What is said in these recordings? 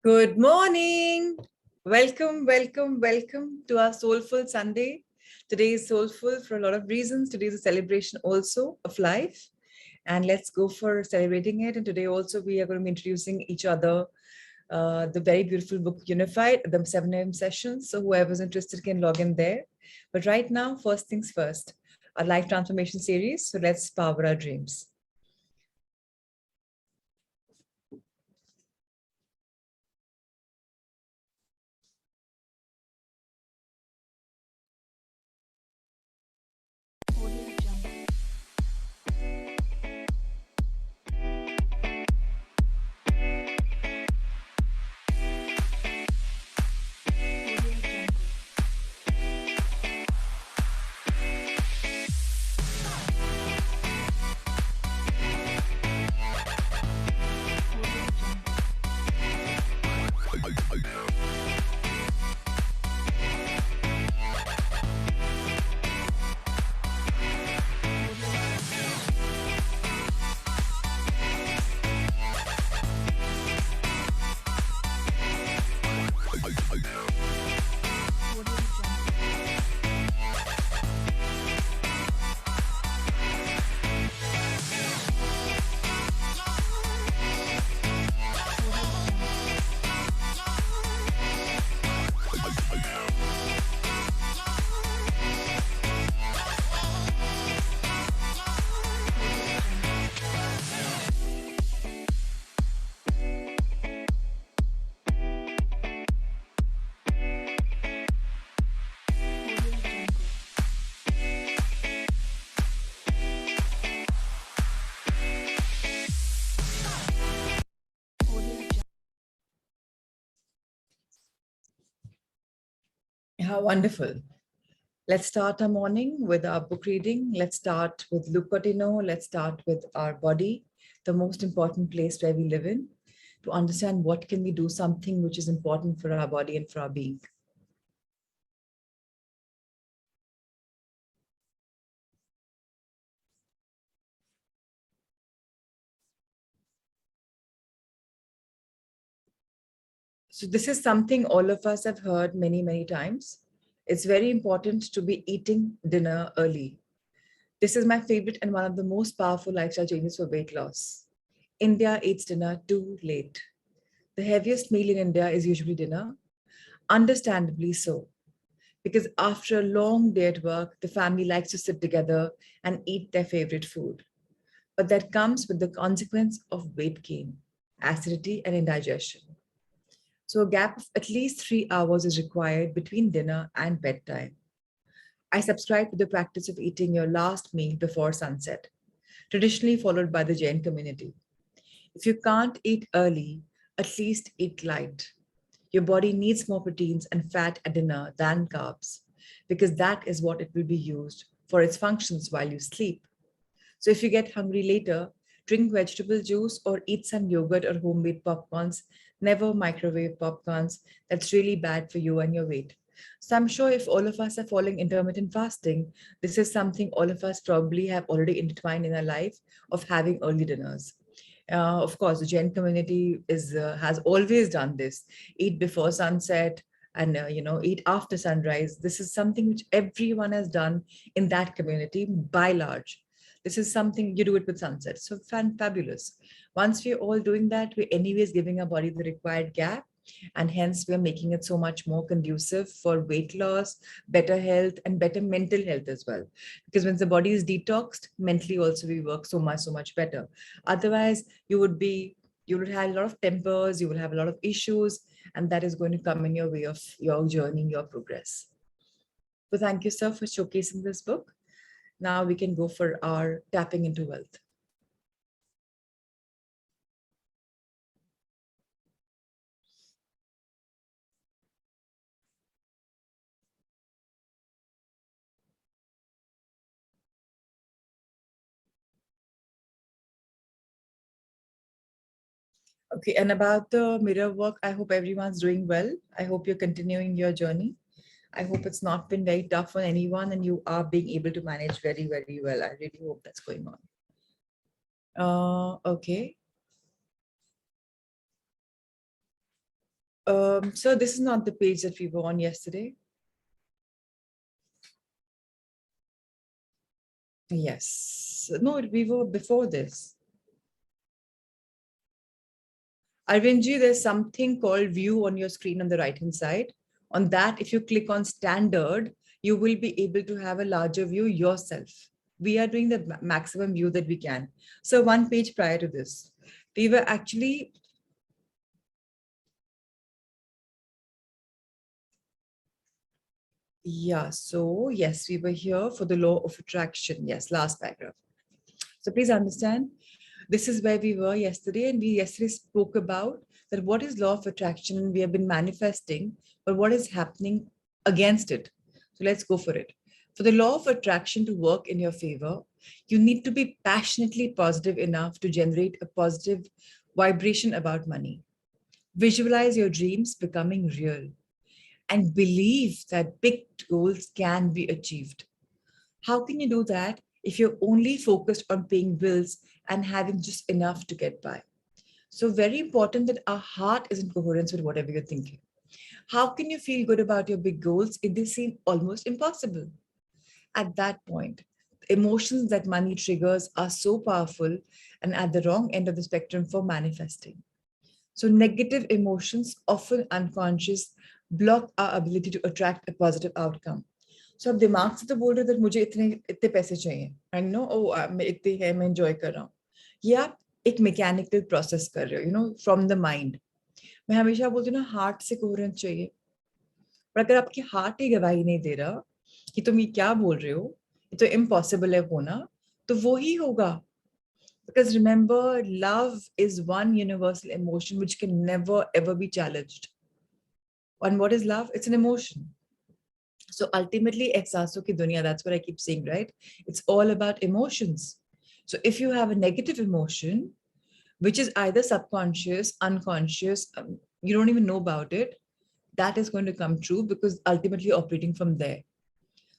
Good morning. Welcome to our Soulful Sunday. Today is soulful for a lot of reasons. Today is a celebration also of life. And let's go for celebrating it. And today also we are going to be introducing each other the very beautiful book Unified, the 7 a.m. sessions. So whoever's interested can log in there. But right now, first things first, our life transformation series. So let's power our dreams. How wonderful. Let's start our morning with our book reading. Let's start with Luke Cotino. Let's start with our body, the most important place where we live in, to understand what can we do something which is important for our body and for our being. So this is something all of us have heard many, many times. It's very important to be eating dinner early. This is my favorite and one of the most powerful lifestyle changes for weight loss. India eats dinner too late. The heaviest meal in India is usually dinner, understandably so, because after a long day at work, the family likes to sit together and eat their favorite food. But that comes with the consequence of weight gain, acidity, and indigestion. So a gap of at least 3 hours is required between dinner and bedtime. I subscribe to the practice of eating your last meal before sunset, traditionally followed by the Jain community. If you can't eat early, at least eat light. Your body needs more proteins and fat at dinner than carbs, because that is what it will be used for its functions while you sleep. So if you get hungry later, drink vegetable juice or eat some yogurt or homemade popcorns. Never microwave popcorns. That's really bad for you and your weight. So I'm sure if all of us are following intermittent fasting, this is something all of us probably have already intertwined in our life of having early dinners. Of course, the Jain community has always done this. Eat before sunset and eat after sunrise. This is something which everyone has done in that community by large. This is something you do it with sunset. So fabulous. Once we're all doing that, we're anyways giving our body the required gap. And hence, we're making it so much more conducive for weight loss, better health, and better mental health as well. Because when the body is detoxed, mentally also we work so much better. Otherwise, you would have a lot of tempers, you will have a lot of issues, and that is going to come in your way of your journey, your progress. So thank you, sir, for showcasing this book. Now we can go for our tapping into wealth. Okay, and about the mirror work, I hope everyone's doing well. I hope you're continuing your journey. I hope it's not been very tough on anyone and you are being able to manage very, very well. I really hope that's going on. Okay. So this is not the page that we were on yesterday. Yes. No, we were before this. Arvindji, there's something called view on your screen on the right-hand side. On that, if you click on standard, you will be able to have a larger view yourself. We are doing the maximum view that we can. So one page prior to this, we were actually so yes, we were here for the law of attraction. Yes, last paragraph. So please understand, this is where we were yesterday, and we yesterday spoke about that what is law of attraction. We have been manifesting, but what is happening against it. So let's go for it. For the law of attraction to work in your favor, you need to be passionately positive enough to generate a positive vibration about money. Visualize your dreams becoming real and believe that big goals can be achieved. How can you do that if you're only focused on paying bills and having just enough to get by? So very important that our heart is in coherence with whatever you're thinking. How can you feel good about your big goals if they seem almost impossible? At that point, emotions that money triggers are so powerful and at the wrong end of the spectrum for manifesting. So negative emotions, often unconscious, block our ability to attract a positive outcome. So आप दिमाग से तो बोल रहे हो that मुझे इतने इतने पैसे चाहिए, and no, मैं इतने है, मैं enjoy कर रहा हूँ. ये आप एक mechanical process कर रहे हो, from the mind. मैं हमेशा बोलती हूँ ना, heart से coherence चाहिए. पर अगर आपकी heart ही गवाही नहीं दे रहा कि तुम ये क्या बोल रहे हो, ये तो impossible है होना, तो वो ही होगा. Because remember, love is one universal emotion which can never ever be challenged. And what is love? It's an emotion. So ultimately, ehsason ki dunya, that's what I keep saying, right? It's all about emotions. So if you have a negative emotion, which is either subconscious, unconscious, you don't even know about it, that is going to come true because ultimately operating from there.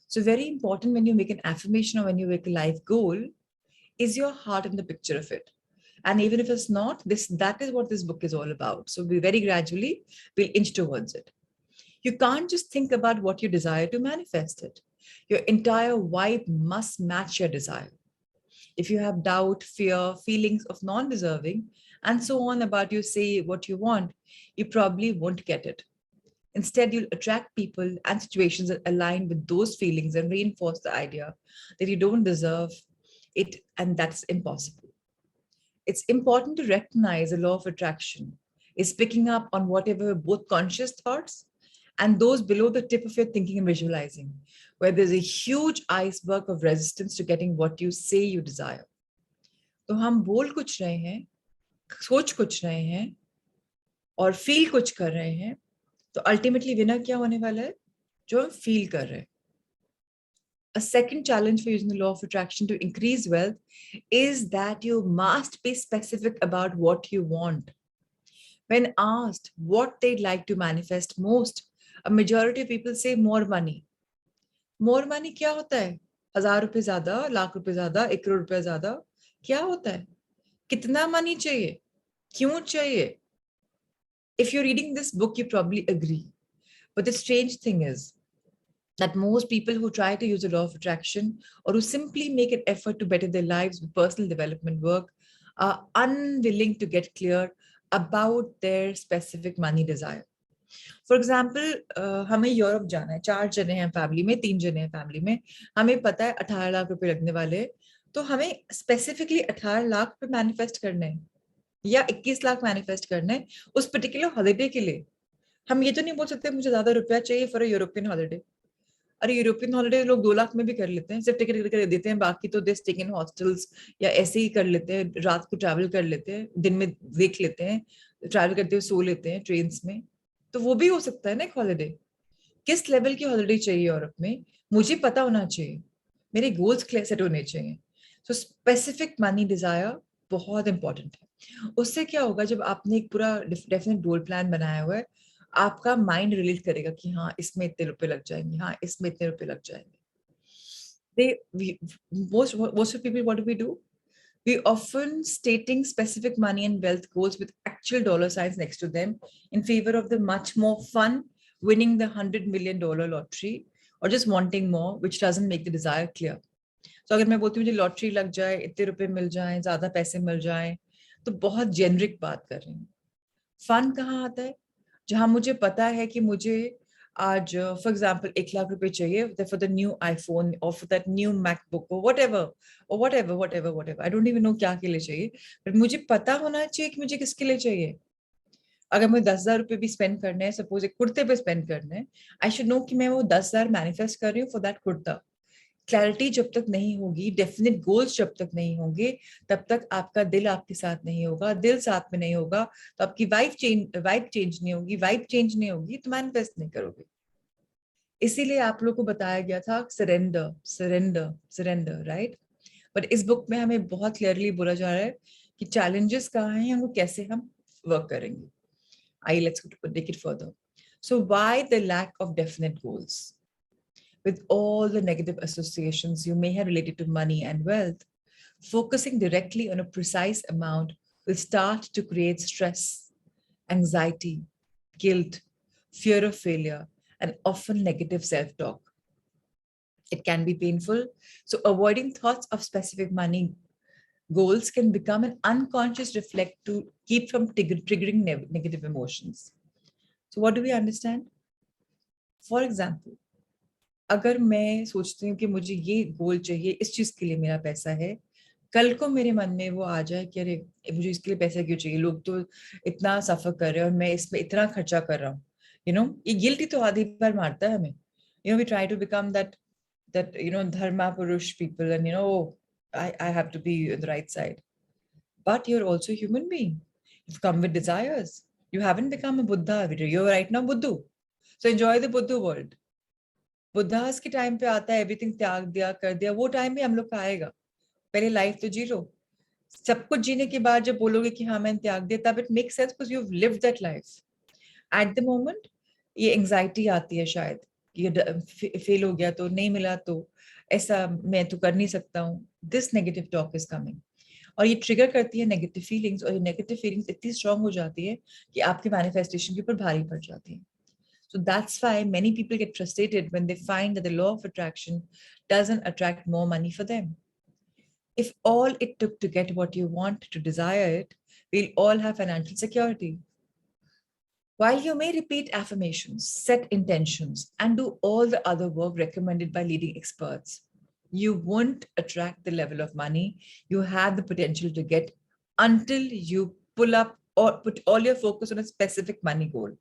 So very important when you make an affirmation or when you make a life goal, is your heart in the picture of it? And even if it's not, that is what this book is all about. So we very gradually will inch towards it. You can't just think about what you desire to manifest it. Your entire vibe must match your desire. If you have doubt, fear, feelings of non-deserving, and so on about you say what you want, you probably won't get it. Instead, you'll attract people and situations that align with those feelings and reinforce the idea that you don't deserve it and that's impossible. It's important to recognize the law of attraction is picking up on whatever both conscious thoughts and those below the tip of your thinking and visualizing, where there's a huge iceberg of resistance to getting what you say you desire. तो हम बोल कुछ रहे हैं, सोच कुछ रहे हैं, और फील कुछ कर रहे हैं, तो अल्टीमेटली विनर क्या होने वाला है? जो हम फील कर रहे हैं. A second challenge for using the law of attraction to increase wealth is that you must be specific about what you want. When asked what they'd like to manifest most, a majority of people say more money. More money क्या होता है? 1000 रुपए ज्यादा, लाख रुपए ज्यादा, 1 करोड़ रुपए ज्यादा, क्या होता है? कितना money चाहिए? क्यों चाहिए? If you're reading this book, you probably agree. But the strange thing is that most people who try to use the law of attraction or who simply make an effort to better their lives with personal development work are unwilling to get clear about their specific money desire. For example हमें Europe जाना है, 4 जने हैं family में, 3 जने हैं family में, हमें पता है 18 लाख रुपए लगने वाले, तो हमें स्पेसिफिकली 18 लाख रुपए मैनिफेस्ट करने हैं या 21 लाख मैनिफेस्ट करने हैं उस पर्टिकुलर हॉलिडे के लिए. हम ये तो नहीं बोल सकते मुझे ज्यादा रुपया चाहिए फॉर यूरोपियन हॉलिडे. अरे यूरोपियन हॉलिडे लोग 2 लाख में भी कर लेते हैं, सिर्फ टिकट कर देते हैं, बाकी तो दे स्टे इन हॉस्टल्स या ऐसे ही कर लेते हैं, रात को ट्रैवल कर लेते हैं, दिन में देख लेते हैं, ट्रैवल करते हुए सो लेते हैं ट्रेन में. तो वो भी हो सकता है ना एक हॉलिडे. किस लेवल की हॉलिडे चाहिए यूरोप में, मुझे पता होना चाहिए, मेरे गोल्स क्लियर सेट होने चाहिए. सो स्पेसिफिक मनी डिजायर बहुत इंपॉर्टेंट है. उससे क्या होगा, जब आपने एक पूरा डेफिनेट गोल प्लान बनाया हुआ है, आपका माइंड रिलेट करेगा कि हाँ इसमें इतने रुपए लग जाएंगे, हाँ इसमें इतने रुपए लग जाएंगे. They, we, most of people, what do we do? We often stating specific money and wealth goals with actual dollar signs next to them in favor of the much more fun winning the $100 million lottery or just wanting more, which doesn't make the desire clear. So अगर मैं बोलती हूँ मुझे lottery लग जाए, इतने रुपए मिल जाएं, ज्यादा पैसे मिल जाएं, तो बहुत जेनरिक बात कर रही हूँ. फन कहाँ आता है? जहां मुझे पता है कि मुझे आज फॉर एग्जांपल 1 लाख रुपए चाहिए फॉर द न्यू आईफोन और फॉर दैट न्यू मैकबुक और whatever I don't even know क्या के लिए चाहिए, बट मुझे पता होना चाहिए कि मुझे किसके लिए चाहिए. अगर मुझे 10,000 रुपए भी स्पेंड करने हैं, सपोज एक कुर्ते पे स्पेंड करने हैं, आई शुड नो कि मैं वो 10,000 मैनिफेस्ट कर रही हूँ फॉर दैट कुर्ता. क्लैरिटी जब तक नहीं होगी, डेफिनेट गोल्स जब तक नहीं होंगे, तब तक आपका दिल आपके साथ नहीं होगा. दिल साथ में नहीं होगा तो आपकी वाइब चेंज नहीं होगी. वाइब चेंज नहीं होगी तो मैनिफेस्ट नहीं करोगे. इसीलिए आप लोगों को बताया गया था surrender surrender surrender, right? But इस बुक में हमें बहुत क्लियरली बोला जा रहा है कि चैलेंजेस कहाँ हैं, वो कैसे हम वर्क करेंगे. आइए let's take it further. So why the lack of definite goals? With all the negative associations you may have related to money and wealth, focusing directly on a precise amount will start to create stress, anxiety, guilt, fear of failure, and often negative self-talk. It can be painful, so avoiding thoughts of specific money goals can become an unconscious reflex to keep from triggering negative emotions. So what do we understand? For example, अगर मैं सोचती हूँ कि मुझे ये गोल चाहिए, इस चीज के लिए मेरा पैसा है, कल को मेरे मन में वो आ जाए कि अरे मुझे इसके लिए पैसा क्यों चाहिए, लोग तो इतना सफर कर रहे हैं और मैं इसमें इतना खर्चा कर रहा हूँ. ये गिल्ट ही तो आधी बार मारता है हमें. We try to become that dharma पुरुष people and I have to be on the right side. But you're also a human being. You've come with desires. You haven't become a Buddha. You're right now Buddhu. So enjoy the Buddha world. Buddhas के time पे आता है everything त्याग दिया कर दिया, वो time भी हम लोग का आएगा. पहले लाइफ तो जी लो. सब कुछ जीने के बाद जब बोलोगे कि हाँ मैंने त्याग दिया, तब it make sense because you have lived that life. At the moment ये एंजाइटी आती है शायद कि ये फेल हो गया तो नहीं मिला तो ऐसा मैं तो कर नहीं सकता हूँ. This negative talk is coming और ये ट्रिगर करती है नेगेटिव फीलिंग्स, और ये नेगेटिव फीलिंग्स इतनी स्ट्रांग हो जाती है कि आपके मैनिफेस्टेशन के ऊपर भारी पड़ जाती है. So that's why many people get frustrated when they find that the law of attraction doesn't attract more money for them. If all it took to get what you want to desire it, we'll all have financial security. While you may repeat affirmations, set intentions, and do all the other work recommended by leading experts, you won't attract the level of money you have the potential to get until you pull up or put all your focus on a specific money goal.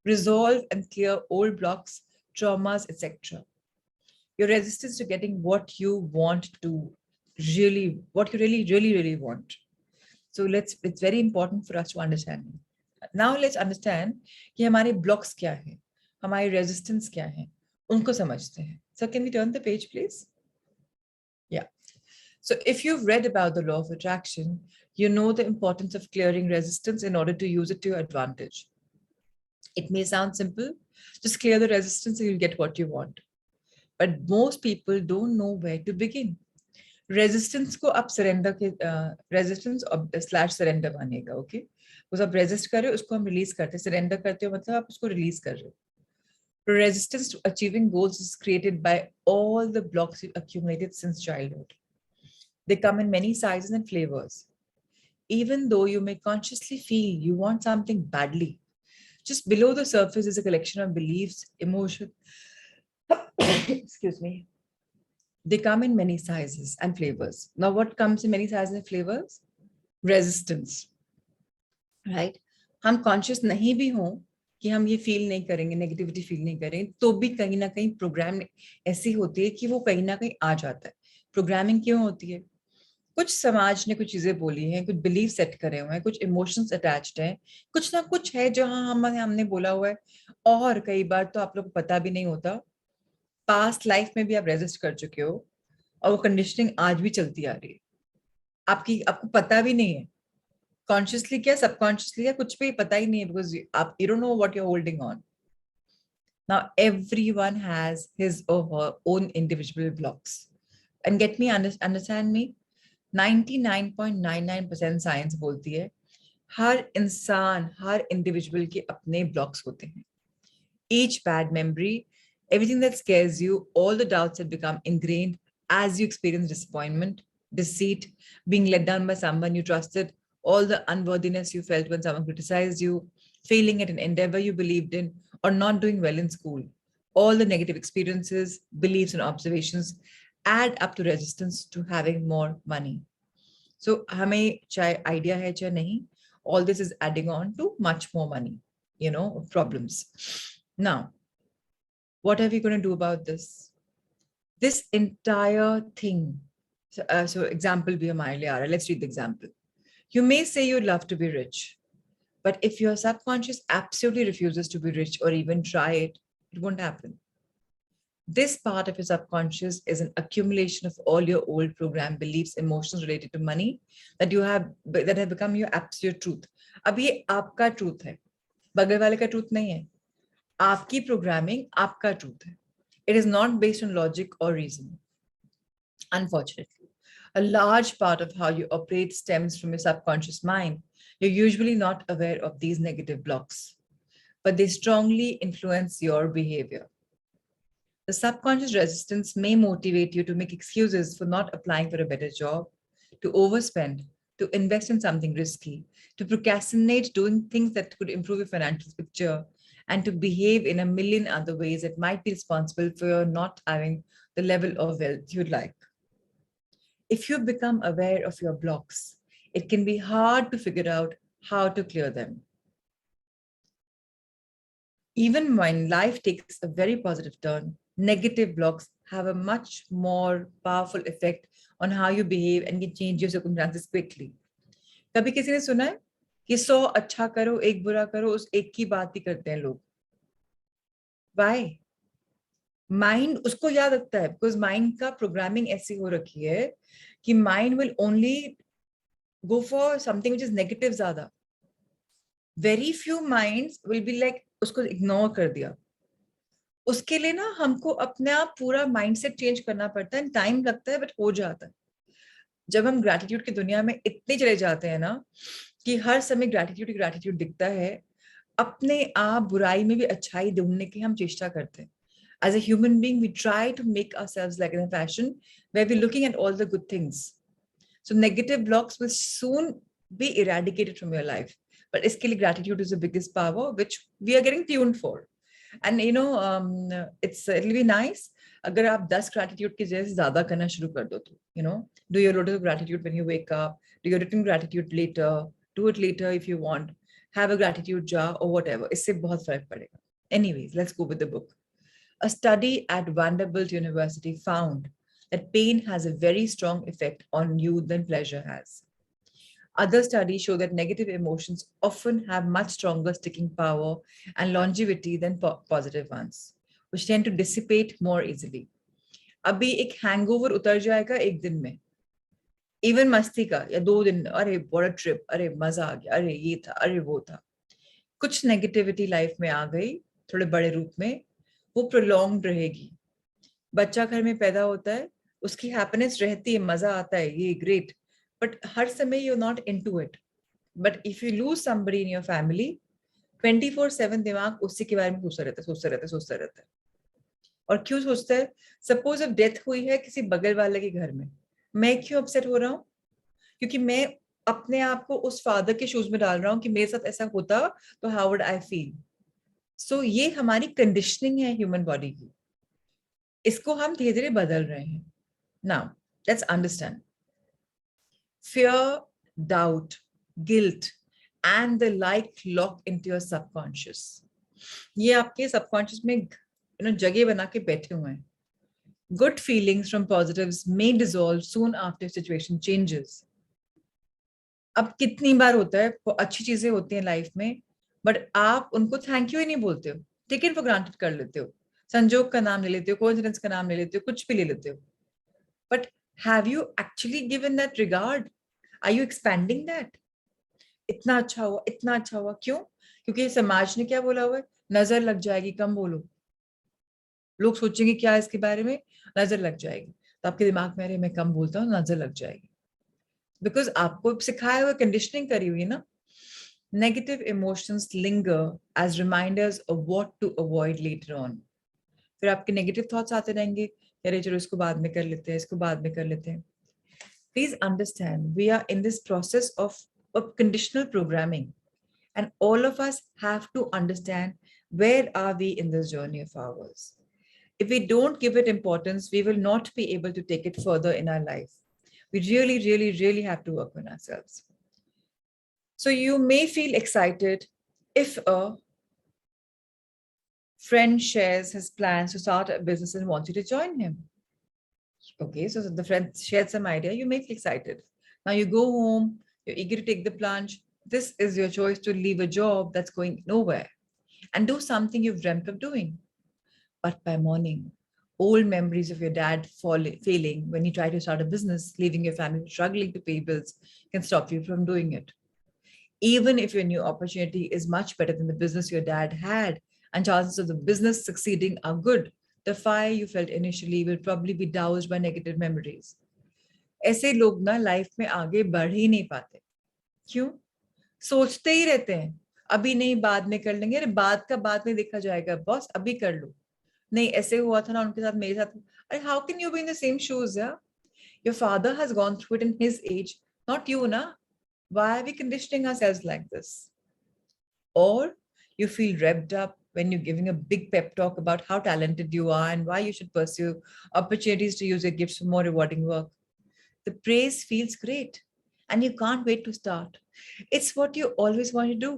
Resolve and clear old blocks, traumas, etc. Your resistance to getting what you want to what you really want. So it's very important for us to understand. Now let's understand कि हमारे blocks क्या हैं, हमारी resistance क्या है, उनको समझते हैं. So can we turn the page, please? Yeah. So if you've read about the law of attraction, you know the importance of clearing resistance in order to use it to your advantage. It may sound simple, just clear the resistance and you'll get what you want. But most people don't know where to begin. Resistance को आप surrender के resistance slash surrender मानिएगा, okay? उस आप resist कर रहे हो, उसको हम release करते हैं. Surrender करते हो मतलब आप उसको release कर रहे हो. Resistance to achieving goals is created by all the blocks you've accumulated since childhood. They come in many sizes and flavors. Even though you may consciously feel you want something badly, just below the surface is a collection of beliefs, emotions. Excuse me. They come in many sizes and flavors. Now, what comes in many sizes and flavors? Resistance. Right? हम conscious नहीं भी हों कि हम ये feel नहीं करेंगे, negativity feel नहीं करेंगे, तो भी कहीं ना कहीं प्रोग्राम ऐसी होती है कि वो कहीं ना कहीं आ जाता है. प्रोग्रामिंग क्यों होती है? कुछ समाज ने कुछ चीजें बोली हैं, कुछ बिलीफ सेट करे हुए हैं, कुछ इमोशंस अटैच्ड हैं, कुछ ना कुछ है जहां हमने बोला हुआ है. और कई बार तो आप लोग को पता भी नहीं होता, पास्ट लाइफ में भी आप रेजिस्ट कर चुके हो और वो कंडीशनिंग आज भी चलती आ रही है. आपको पता भी नहीं है कॉन्शियसली क्या सबकॉन्शियसली, या कुछ भी पता ही नहीं है, बिकॉज आप you don't know what you are holding on. Now everyone has his or her own individual blocks, and get me understand me. 99.99% science बोलती है हर इंसान, हर इंडिविजुअल के अपने ब्लॉक्स होते हैं. Each bad memory, everything that scares you, all the doubts that become ingrained as you experience disappointment, deceit, being let down by someone you trusted, all the unworthiness you felt when someone criticized you, failing at an endeavor you believed in, or not doing well in school. All the negative experiences, beliefs, and observations add up to resistance to having more money. So, हमें चाहे idea है चाहे नहीं, all this is adding on to much more money, problems. Now, what are we going to do about this? This entire thing. So example भी हमारे लिए आ रहा है. Let's read the example. You may say you love to be rich, but if your subconscious absolutely refuses to be rich or even try it, it won't happen. This part of your subconscious is an accumulation of all your old program beliefs, emotions related to money that have become your absolute truth. अब ये आपका truth है, बगल वाले का truth नहीं है. आपकी programming आपका truth है. It is not based on logic or reason. Unfortunately, a large part of how you operate stems from your subconscious mind. You're usually not aware of these negative blocks, but they strongly influence your behavior. The subconscious resistance may motivate you to make excuses for not applying for a better job, to overspend, to invest in something risky, to procrastinate doing things that could improve your financial picture, and to behave in a million other ways that might be responsible for your not having the level of wealth you'd like. If you become aware of your blocks, it can be hard to figure out how to clear them. Even when life takes a very positive turn, negative blocks have a much more powerful effect on how you behave and can change your circumstances quickly. कभी किसी ने सुना है कि 100 अच्छा करो, एक बुरा करो, उस एक की बात ही करते हैं लोग. Why? माइंड उसको याद रखता है बिकॉज माइंड का प्रोग्रामिंग ऐसी हो रखी है कि mind will only go for something which is negative ज्यादा. Very few minds will be like उसको इग्नोर कर दिया. उसके लिए ना हमको अपने आप पूरा माइंडसेट चेंज करना पड़ता है. टाइम लगता है बट हो जाता है. जब हम ग्रैटिट्यूड की दुनिया में इतने चले जाते हैं ना कि हर समय ग्रैटिट्यूड दिखता है, अपने आप बुराई में भी अच्छाई ढूंढने की हम चेष्टा करते हैं. As a human being, we try to make ourselves like in a fashion where we're looking at all the good things. So negative blocks will soon be eradicated from your life. But iske liye gratitude is the biggest power, which we are getting tuned for. And it'll be nice अगर आप 10 gratitude के जैसे ज्यादा करना शुरू कर दो तो, do your lotus of gratitude when you wake up, do your written gratitude later, do it later if you want, have a gratitude jar or whatever. इससे बहुत फर्क पड़ेगा. Anyways, let's go with the book. A study at Vanderbilt University found that pain has a very strong effect on you than pleasure has. Other studies show that negative emotions often have much stronger sticking power and longevity than positive ones, which tend to dissipate more easily. अभी एक hangover उतर जाएगा एक दिन में. Even मस्ती का या 2 दिन, अरे बड़ा ट्रिप, अरे मजा आ गया, अरे ये था, अरे वो था. कुछ नेगेटिविटी लाइफ में आ गई थोड़े बड़े रूप में, वो प्रोलॉन्ग रहेगी. बच्चा घर में पैदा होता है, उसकी हैप्पीनेस रहती है, मजा आता है, ये ग्रेट, बट हर समय you not into it. But if you lose somebody in your family, 24/7 दिमाग उसी के बारे में सोचता रहता है. और क्यों सोचता है? सपोज अब डेथ हुई है किसी बगल वाले के घर में, मैं क्यों अपसेट हो रहा हूँ? क्योंकि मैं अपने आप को उस फादर के शूज में डाल रहा हूँ कि मेरे साथ ऐसा होता तो हाउ वुड आई फील. सो ये हमारी कंडीशनिंग है ह्यूमन बॉडी की. इसको हम धीरे धीरे बदल रहे हैं. Now let's understand. Fear, doubt, guilt, and the like lock into your subconscious. ये आपके subconscious में जगह बना के बैठे हुए हैं. Good feelings from positives may dissolve soon after situation changes. अब कितनी बार होता है अच्छी चीजें होती हैं लाइफ में, बट आप उनको थैंक यू ही नहीं बोलते हो, टेकन फॉर ग्रांटेड कर लेते हो, संजोग का नाम ले लेते हो, कोइंसिडेंस का नाम ले लेते हो, कुछ भी ले लेते हो. But have you actually given that regard? Are you expending that? इतना अच्छा हुआ, इतना अच्छा हुआ. क्यों? क्योंकि समाज ने क्या बोला हुआ है? नजर लग जाएगी, कम बोलो. लोग सोचेंगे क्या इसके बारे में, नजर लग जाएगी, तो आपके दिमाग में अरे मैं कम बोलता हूँ, नजर लग जाएगी. बिकॉज आपको सिखाया हुआ कंडीशनिंग करी हुई है ना. Negative emotions linger as reminders of what to avoid later on. फिर आपके नेगेटिव थॉट्स आते रहेंगे, अरे चलो इसको बाद में कर लेते हैं, इसको बाद में कर लेते हैं. Please understand, we are in this process of conditional programming, and all of us have to understand where are we in this journey of ours. If we don't give it importance, we will not be able to take it further in our life. We really, really, really have to work on ourselves. So you may feel excited if a friend shares his plans to start a business and wants you to join him. Okay, so the friend shared some idea, you may feel excited. Now you go home, you're eager to take the plunge. This is your choice to leave a job that's going nowhere and do something you've dreamt of doing. But by morning, old memories of your dad failing when you try to start a business, leaving your family struggling to pay bills, can stop you from doing it. Even if your new opportunity is much better than the business your dad had, and chances of the business succeeding are good, the fire you felt initially will probably be doused by negative memories. ऐसे लोग ना life में आगे बढ़ ही नहीं पाते. क्यों? सोचते ही रहते हैं, अभी नहीं बाद में कर लेंगे, अरे बाद का बाद में देखा जाएगा बॉस, अभी कर लो. नहीं ऐसे हुआ था ना उनके साथ, मेरे साथ. अरे how can you be in the same shoes? या your father has gone through it in his age, not you ना. Why are we conditioning ourselves like this? Or you feel revved up when you're giving a big pep talk about how talented you are and why you should pursue opportunities to use your gifts for more rewarding work. The praise feels great and you can't wait to start. It's what you always want to do.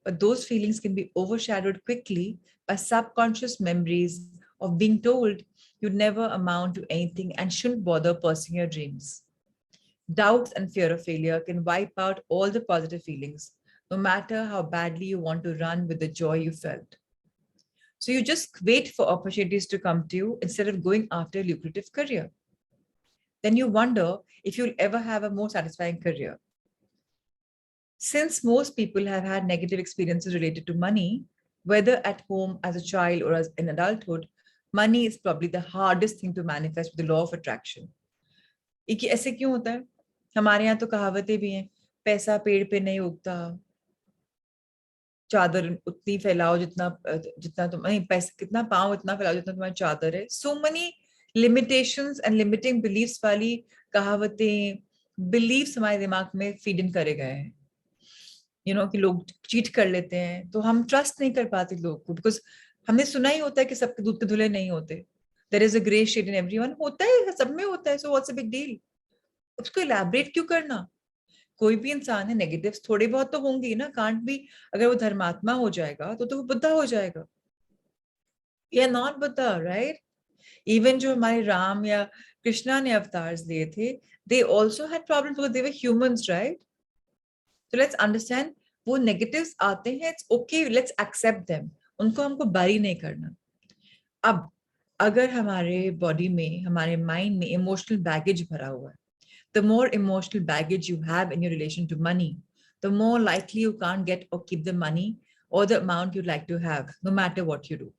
But those feelings can be overshadowed quickly by subconscious memories of being told you'd never amount to anything and shouldn't bother pursuing your dreams. Doubts and fear of failure can wipe out all the positive feelings, no matter how badly you want to run with the joy you felt. So you just wait for opportunities to come to you instead of going after a lucrative career. Then you wonder if you'll ever have a more satisfying career. Since most people have had negative experiences related to money, whether at home as a child or as in adulthood, money is probably the hardest thing to manifest with the law of attraction. ऐसे क्यों होता है? हमारे यहाँ तो कहावतें भी हैं, पैसा पेड़ पे नहीं उगता, चादर उतनी फैलाओ जितना जितना तुम नहीं, पैसा कितना पाओ इतना फैलाओ जितना तुम्हारी चादर है. So many limitations and limiting believes वाली कहावतें, बिलीव्स हमारे दिमाग में फीड इन करे गए हैं. कि लोग चीट कर लेते हैं तो हम ट्रस्ट नहीं कर पाते लोग को, बिकॉज हमने सुना ही होता है कि सबके दूध के धुले नहीं होते. There is a grey shade in everyone. होता है, सब में होता है. So what's a big deal? उसको इलैबोरेट क्यों करना? कोई भी इंसान है, नेगेटिव्स थोड़े बहुत तो होंगे ही ना. कांट भी, अगर वो धर्मात्मा हो जाएगा तो वो बुद्धा हो जाएगा. या नॉट बुद्धा, राइट? इवन जो हमारे राम या कृष्णा ने अवतार्स लिए थे, they also had problems because they were humans, right? So let's understand, वो negatives आते हैं, it's okay, let's accept them. उनको हमको bury नहीं करना. अब अगर हमारे body में, हमारे mind में emotional baggage भरा हुआ है, the more emotional baggage you have in your relation to money, the more likely you can't get or keep the money or the amount you'd like to have, no matter what you do.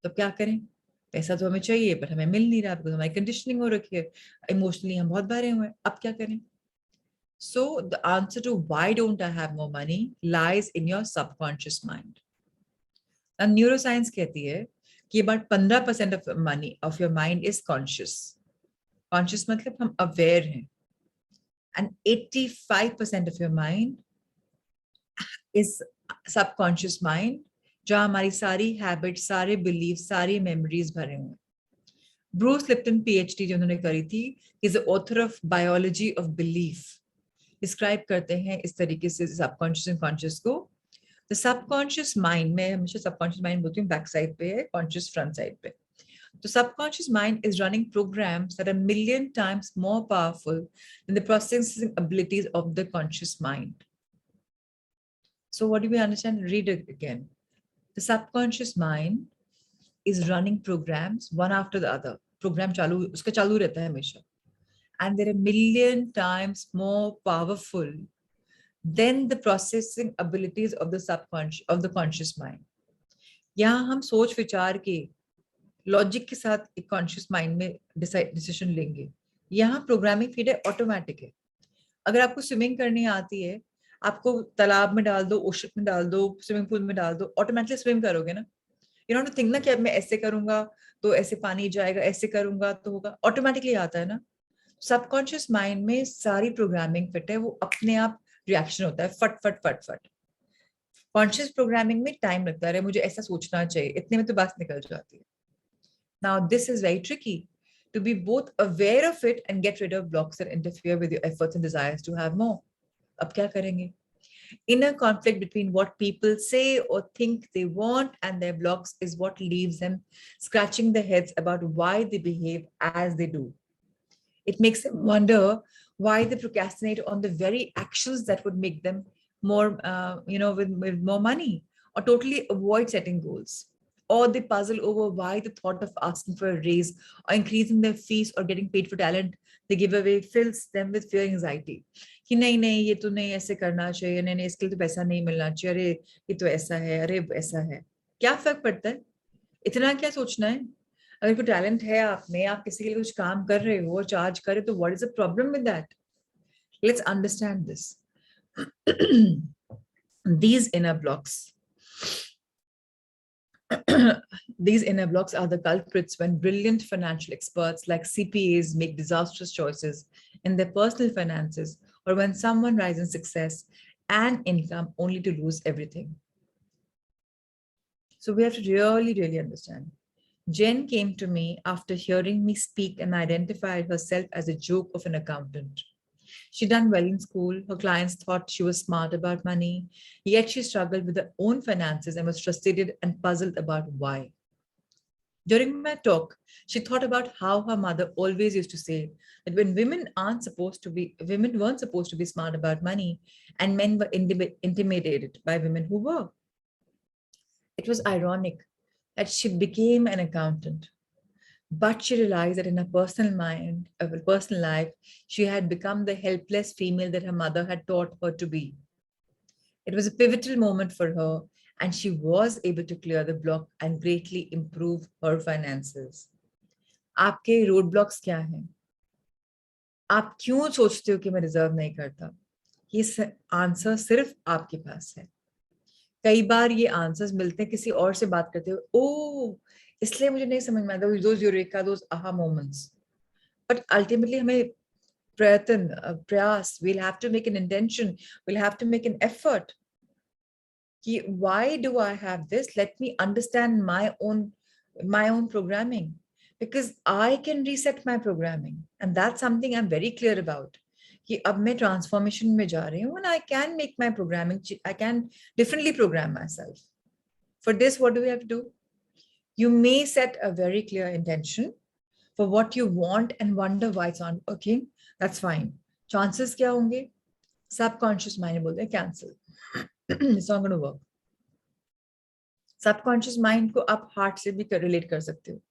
तो क्या करें? पैसा तो हमें चाहिए, but हमें मिल नहीं रहा because हमारी conditioning हो रखी है. Emotionally हम बहुत भरे हुए हैं. अब क्या करें? So the answer to why don't I have more money lies in your subconscious mind. And neuroscience कहती है कि about 15% of money of your mind is conscious. Conscious मतलब हम aware हैं. And 85% of your mind is subconscious mind, जहाँ हमारी सारी habits, सारे beliefs, सारी memories भरे हुए हैं. Bruce Lipton PhD जो उन्होंने करी थी, is the author of Biology of Belief. Describe करते हैं इस तरीके से सबकॉन्शियस एंड कॉन्शियस को. द सबकॉन्शियस माइंड में, हमेशा सबकॉन्शियस माइंड बोलती हूँ, बैक साइड पे है, कॉन्शियस फ्रंट साइड पे. तो subconscious mind is running programs that are million times more powerful than the processing abilities of the conscious mind. So what do we understand? Read it again. The subconscious mind is running programs one after the other. Program चालू, उसका चालू रहता है हमेशा. And they're a million times more powerful than the processing abilities of the subconscious, of the conscious mind. यहाँ हम सोच विचार के लॉजिक के साथ एक कॉन्शियस माइंड में डिसीजन लेंगे. यहाँ प्रोग्रामिंग फीड है, ऑटोमेटिक है. अगर आपको स्विमिंग करनी आती है, आपको तालाब में डाल दो, ओशन में डाल दो, स्विमिंग पूल में डाल दो, ऑटोमेटिकली स्विम करोगे ना. यू नॉट टू थिंक ना कि अब मैं ऐसे करूंगा तो ऐसे पानी जाएगा, ऐसे करूंगा तो होगा, ऑटोमेटिकली आता है ना. सबकॉन्शियस माइंड में सारी प्रोग्रामिंग फिट है, वो अपने आप रिएक्शन होता है, फट फट फट फट. कॉन्शियस प्रोग्रामिंग में टाइम लगता है, मुझे ऐसा सोचना चाहिए, इतने में तो बात निकल जाती है. Now this is very tricky to be both aware of it and get rid of blocks that interfere with your efforts and desires to have more. अब क्या करेंगे? Inner conflict between what people say or think they want and their blocks is what leaves them scratching their heads about why they behave as they do. It makes them wonder why they procrastinate on the very actions that would make them more, with more money, or totally avoid setting goals. Or they puzzle over why the thought of asking for a raise or increasing their fees or getting paid for talent they give away fills them with fear and anxiety. कि नहीं नहीं ये तो नहीं ऐसे करना चाहिए, नहीं नहीं इसके लिए तो पैसा नहीं मिलना चाहिए, अरे ये तो ऐसा है, अरे ऐसा है. क्या फर्क पड़ता है? इतना क्या सोचना है? अगर कोई टैलेंट है आप में, आप किसी के लिए कुछ काम कर रहे हो, चार्ज करे, तो what is the problem with that? Let's understand this. These inner blocks these inner blocks are the culprits when brilliant financial experts like CPAs make disastrous choices in their personal finances, or when someone rises in success and income only to lose everything. So we have to really, really understand. Jen came to me after hearing me speak and identified herself as a joke of an accountant. She'd done well in school. Her clients thought she was smart about money, yet she struggled with her own finances and was frustrated and puzzled about why. During my talk, she thought about how her mother always used to say that when women weren't supposed to be smart about money, and men were intimidated by women who were. It was ironic that she became an accountant, but she realized that in her personal life, she had become the helpless female that her mother had taught her to be. It was a pivotal moment for her, and she was able to clear the block and greatly improve her finances. आपके road blocks क्या हैं? आप क्यों सोचते हो कि मैं deserve नहीं करता? ये आंसर सिर्फ आपके पास है. कई बार ये आंसर्स मिलते हैं किसी और से बात करते हुए, ओ इसलिए मुझे नहीं समझ में आता, दोस यूरेका, दोस आहा मोमेंट्स. बट अल्टीमेटली हमें प्रयास, we'll have to make an intention, we'll have to make an effort. कि why do I have this? Let me understand my own programming, because I can reset my programming, and that's something I'm very clear about. कि अब मैं transformation में जा रही हूँ, and I can make my programming, I can differently program myself. For this, what do we have to do? You may set a very clear intention for what you want and wonder why it's not working. That's fine. Chances क्या होंगे? Subconscious mind बोलते हैं cancel. It's not going to work. Subconscious mind को आप heart से भी relate कर सकते हो.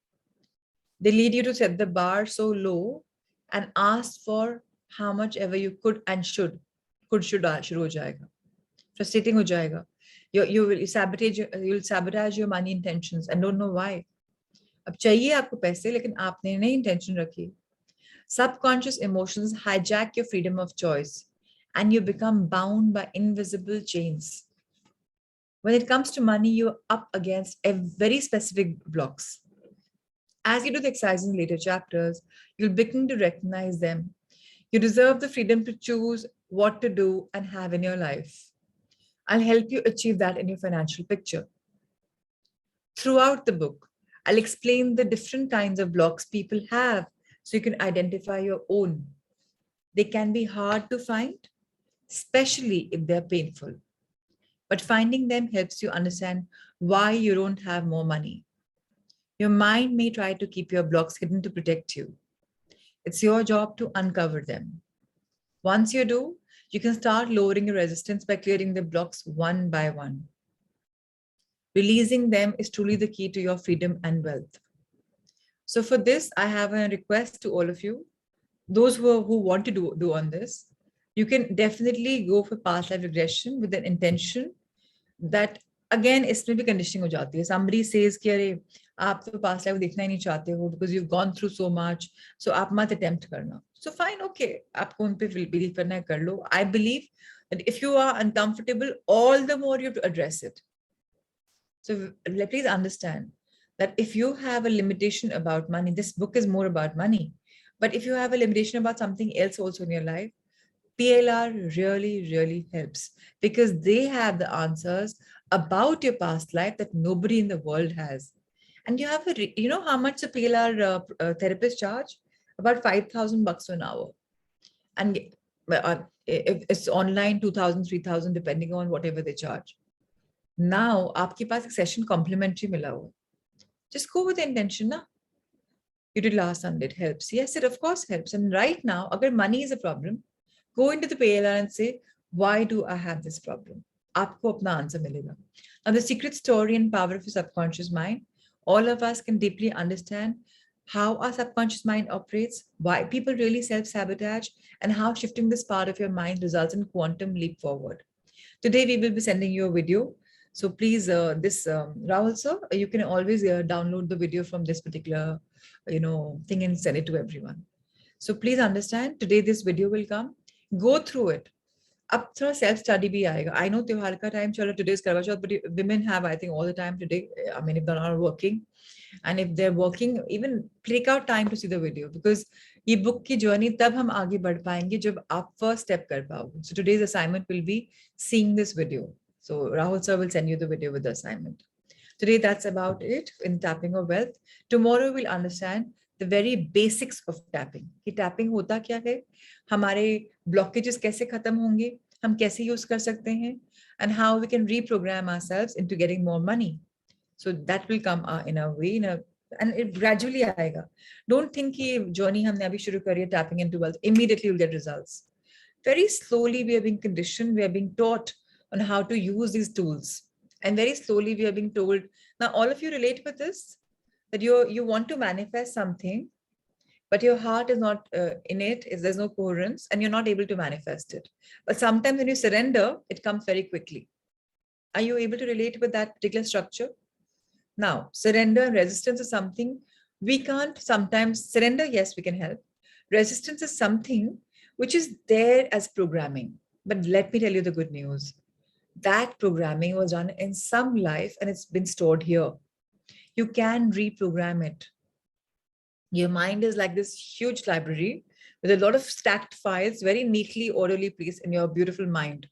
They lead you to set the bar so low and ask for how much ever you could and should. Could should शुरू हो जाएगा. Frustrating हो जाएगा. You'll sabotage your money intentions and don't know why. अब चाहिए आपको पैसे, लेकिन आपने नहीं intention रखी. Subconscious emotions hijack your freedom of choice, and you become bound by invisible chains. When it comes to money, you're up against a very specific blocks. As you do the exercise in later chapters, you'll begin to recognize them. You deserve the freedom to choose what to do and have in your life. I'll help you achieve that in your financial picture. Throughout the book, I'll explain the different kinds of blocks people have so you can identify your own. They can be hard to find, especially if they're painful. But finding them helps you understand why you don't have more money. Your mind may try to keep your blocks hidden to protect you. It's your job to uncover them. Once you do, you can start lowering your resistance by clearing the blocks one by one. Releasing them is truly the key to your freedom and wealth. So for this, I have a request to all of you. Those who want to do on this, you can definitely go for past life regression with an intention that, again, इसमें भी conditioning हो जाती है. Somebody says कि अरे आप तो past life देखना ही नहीं चाहते हो because you gone through so much, so आप मत अटेम्प्ट करना. सो फाइन, ओके, आपको उन पे बिलीव करना है कर लो. I believe that if you are uncomfortable, all the more you have to address it. So please understand that if you have a limitation about money, this book is more about money. But if you have a limitation about something else also in your life, PLR really, really helps because they have the answers about your past life that nobody in the world has. And you have you know how much the PLR therapist charge? About $5,000 an hour. And if it's online, 2,000, 3,000, depending on whatever they charge. Now, आपके पास एक session complimentary मिला हुआ. Just go with the intention, na? You did last Sunday, it helps. Yes, it of course helps. And right now, agar money is a problem, go into the PLR and say, why do I have this problem? आपको अपना answer मिलेगा. Now, the secret story and power of your subconscious mind, all of us can deeply understand how our subconscious mind operates, why people really self-sabotage, and how shifting this part of your mind results in quantum leap forward. Today, we will be sending you a video. So please, Rahul sir, you can always download the video from this particular, thing and send it to everyone. So please understand, today this video will come. Go through it. अब थोड़ा self study भी आएगा. I know त्योहार का time चलो, today is करवा चौथ, but women have, I think, all the time today. I mean, if they're not working, and if they're working, even take out time to see the video, because ये book की journey तब हम आगे बढ़ पाएंगे जब आप first step कर पाओगे. So today's assignment will be seeing this video. So Rahul sir will send you the video with the assignment. Today that's about it in tapping of wealth. Tomorrow we'll understand the very basics of tapping. कि tapping होता क्या है, हमारे blockages कैसे खत्म होंगे, हम कैसे use कर सकते हैं, and how we can reprogram ourselves into getting more money. So that will come in a way, and it gradually आएगा. Don't think कि journey हमने अभी शुरू करी है tapping into wealth, immediately you'll get results. Very slowly we are being conditioned, we are being taught on how to use these tools. And very slowly we are being told, now all of you relate with this, that you want to manifest something, but your heart is not in it, there's no coherence, and you're not able to manifest it. But sometimes when you surrender, it comes very quickly. Are you able to relate with that particular structure? Now, surrender and resistance is something we can't sometimes surrender. Yes, we can help. Resistance is something which is there as programming. But let me tell you the good news. That programming was done in some life and it's been stored here. You can reprogram it. Your mind is like this huge library with a lot of stacked files, very neatly, orderly placed in your beautiful mind.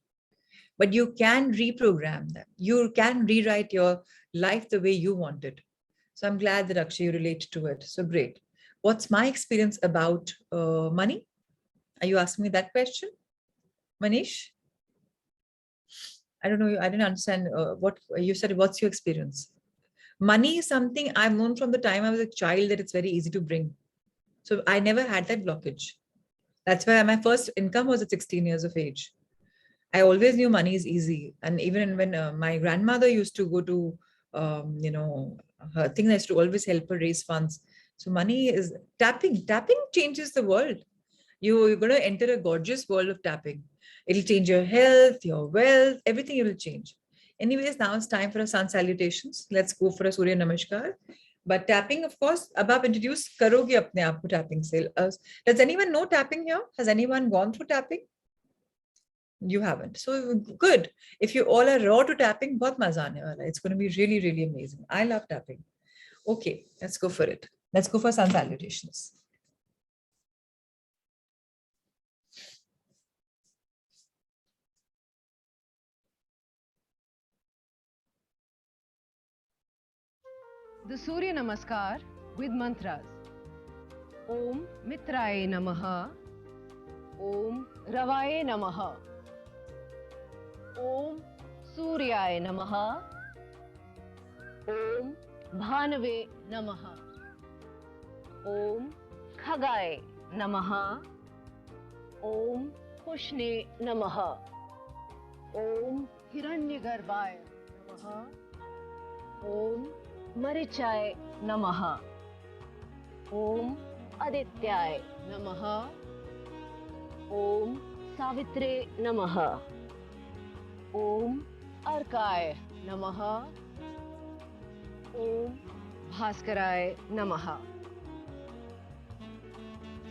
But you can reprogram them. You can rewrite your life the way you want it. So I'm glad that Akshay, you relate to it. So great. What's my experience about money? Are you asking me that question, Manish? I don't know. I didn't understand what you said. What's your experience? Money is something I've known from the time I was a child that it's very easy to bring. So I never had that blockage. That's why my first income was at 16 years of age. I always knew money is easy. And even when my grandmother used to go to, her thing is to always help her raise funds. So money is tapping. Tapping changes the world. You're going to enter a gorgeous world of tapping. It'll change your health, your wealth, everything it will change. Anyways, now it's time for our sun salutations. Let's go for a Surya Namaskar. But tapping, of course, above introduce karoge apne aap ko tapping se. Does anyone know tapping here? Has anyone gone through tapping? You haven't. So good. If you all are raw to tapping, bahut maza aane wala. It's going to be really, really amazing. I love tapping. Okay, let's go for it. Let's go for sun salutations. The Surya Namaskar with mantras. Om Mitraye Namaha. Om Ravaye Namaha. Om Suryaye Namaha. Om Bhanave Namaha. Om Khagaye Namaha. Om Pushne Namaha. Om Hiranyagarbhaye Namaha. Om Marichaye Namaha. Om Adityay Namaha. Om Savitre Namaha. Om Arkay Namaha. Om Bhaskarai Namaha.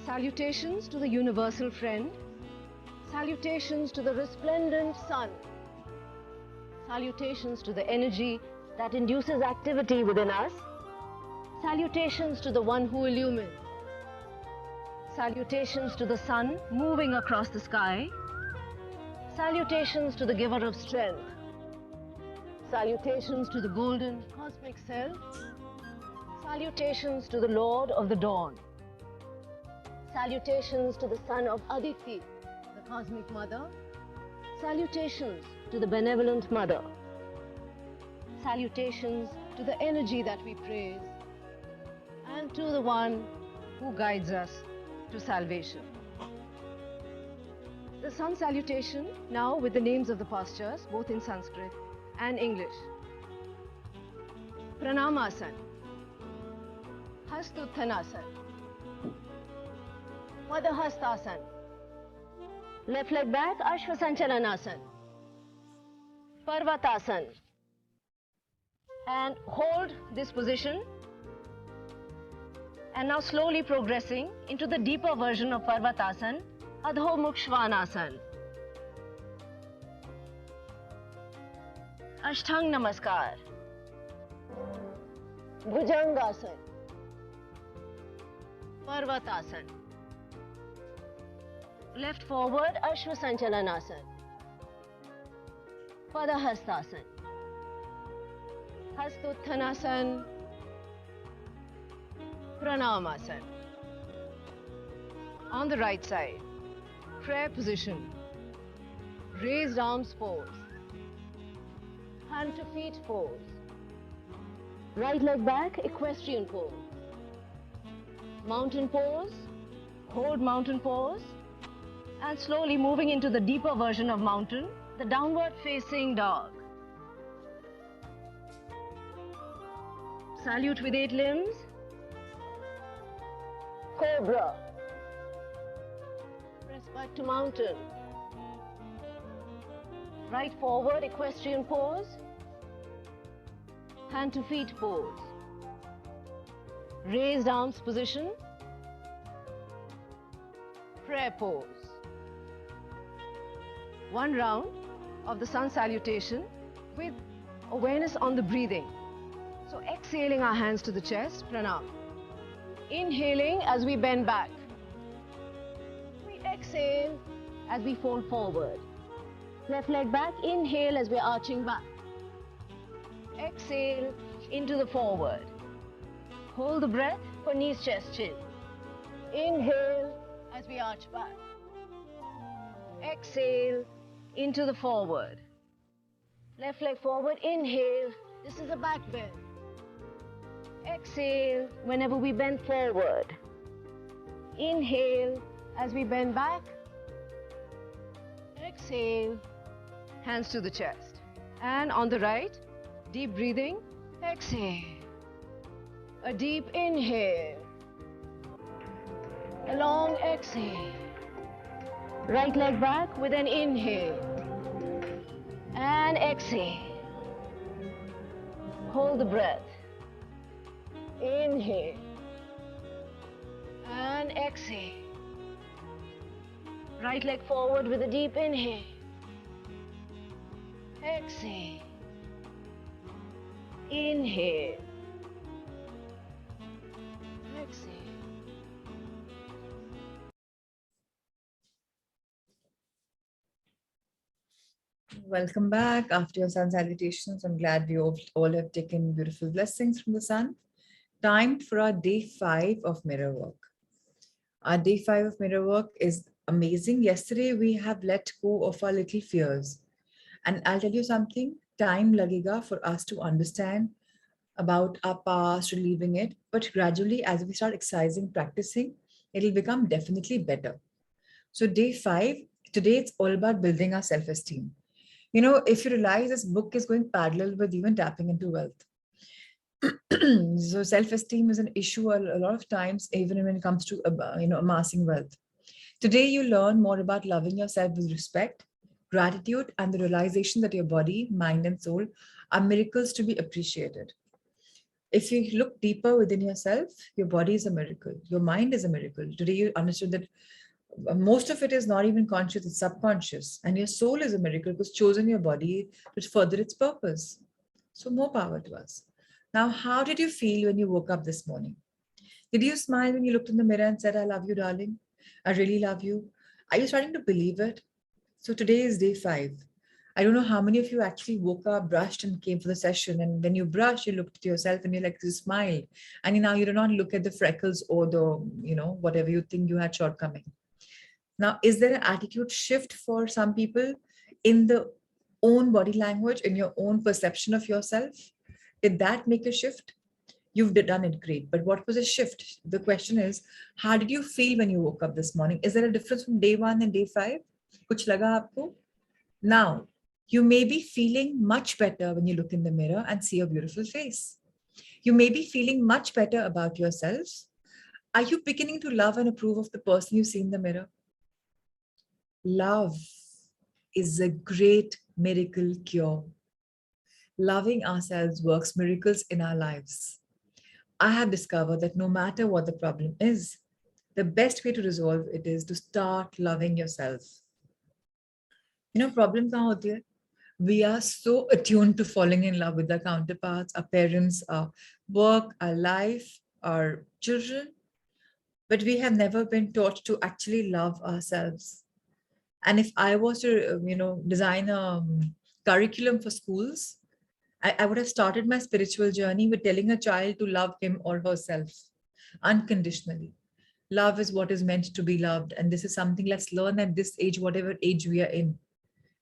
Salutations to the universal friend. Salutations to the resplendent sun. Salutations to the energy that induces activity within us. Salutations to the one who illumines. Salutations to the sun moving across the sky. Salutations to the giver of strength. Salutations to the golden cosmic self. Salutations to the Lord of the dawn. Salutations to the son of Aditi, the cosmic mother. Salutations to the benevolent mother. Salutations to the energy that we praise, and to the one who guides us to salvation. The sun salutation now with the names of the postures, both in Sanskrit and English. Pranamasan, Hastuttanasan, Padahastasana, left leg back, Ashvasanchalanasan, Parvatasan, and hold this position. And now slowly progressing into the deeper version of Parvatasan, Adho Mukh Svanasana. Ashtang Namaskar. Bhujangasana. Parvatasana. Left forward, Ashvasanchalanasan. Padahastasana. Hastuttanasan. Pranamasan. On the right side, prayer position. Raised arms pose. Hand to feet pose. Right leg back, equestrian pose. Mountain pose. Hold mountain pose. And slowly moving into the deeper version of mountain, the downward facing dog. Salute with 8 limbs. Cobra. Press back to mountain. Right forward, equestrian pose. Hand to feet pose. Raised arms position. Prayer pose. One round of the sun salutation with awareness on the breathing. So exhaling our hands to the chest, pranam. Inhaling as we bend back. We exhale as we fold forward. Left leg back, inhale as we're arching back. Exhale into the forward. Hold the breath for knees, chest, chin. Inhale as we arch back. Exhale into the forward. Left leg forward, inhale. This is a back bend. Exhale whenever we bend forward. Inhale as we bend back. Exhale, hands to the chest. And on the right, deep breathing. Exhale. A deep inhale. A long exhale. Right leg back with an inhale. And exhale. Hold the breath. Inhale and exhale. Right leg forward with a deep inhale. Exhale. Inhale. Exhale. Welcome back after your sun salutations. I'm glad we all have taken beautiful blessings from the sun. Time for our day 5 of mirror work. Our day 5 of mirror work is amazing. Yesterday, we have let go of our little fears. And I'll tell you something, time lagega for us to understand about our past, relieving it. But gradually, as we start exercising, practicing, it'll become definitely better. So day 5, today it's all about building our self-esteem. You know, if you realize this book is going parallel with even tapping into wealth. So self-esteem is an issue a lot of times, even when it comes to amassing wealth. Today, you learn more about loving yourself with respect, gratitude, and the realization that your body, mind, and soul are miracles to be appreciated. If you look deeper within yourself, your body is a miracle. Your mind is a miracle. Today you understood that most of it is not even conscious, it's subconscious. And your soul is a miracle because chosen your body to further its purpose. So more power to us. Now, how did you feel when you woke up this morning? Did you smile when you looked in the mirror and said, I love you, darling? I really love you. Are you starting to believe it? So today is day 5. I don't know how many of you actually woke up, brushed, and came for the session. And when you brush, you looked at yourself and you like to smile. And now you do not look at the freckles or the, whatever you think you had shortcoming. Now, is there an attitude shift for some people in the own body language, in your own perception of yourself? Did that make a shift? You've done it great. But what was a shift? The question is, how did you feel when you woke up this morning? Is there a difference from day 1 and day 5? Kuch laga aapko? Now, you may be feeling much better when you look in the mirror and see your beautiful face. You may be feeling much better about yourself. Are you beginning to love and approve of the person you see in the mirror? Love is a great miracle cure. Loving ourselves works miracles in our lives. I have discovered that no matter what the problem is, the best way to resolve it is to start loving yourself. Problem kahan hoti hai? We are so attuned to falling in love with our counterparts, our parents, our work, our life, our children, but we have never been taught to actually love ourselves. And if I was to, design a curriculum for schools, I would have started my spiritual journey with telling a child to love him or herself unconditionally. Love is what is meant to be loved. And this is something let's learn at this age, whatever age we are in.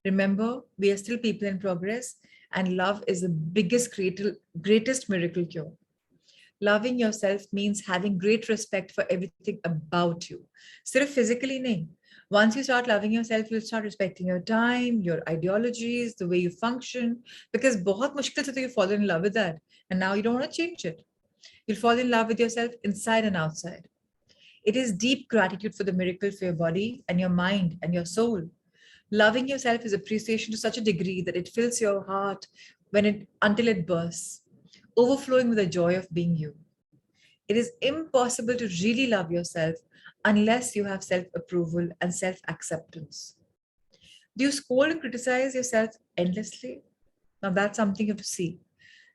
Remember, we are still people in progress, and love is the greatest miracle cure. Loving yourself means having great respect for everything about you. Sirf physically nahi. Once you start loving yourself, you'll start respecting your time, your ideologies, the way you function, because bahut mushkil se you fall in love with that. And now you don't want to change it. You'll fall in love with yourself inside and outside. It is deep gratitude for the miracle for your body and your mind and your soul. Loving yourself is appreciation to such a degree that it fills your heart until it bursts, overflowing with the joy of being you. It is impossible to really love yourself unless you have self-approval and self-acceptance. Do you scold and criticize yourself endlessly? Now that's something you have to see.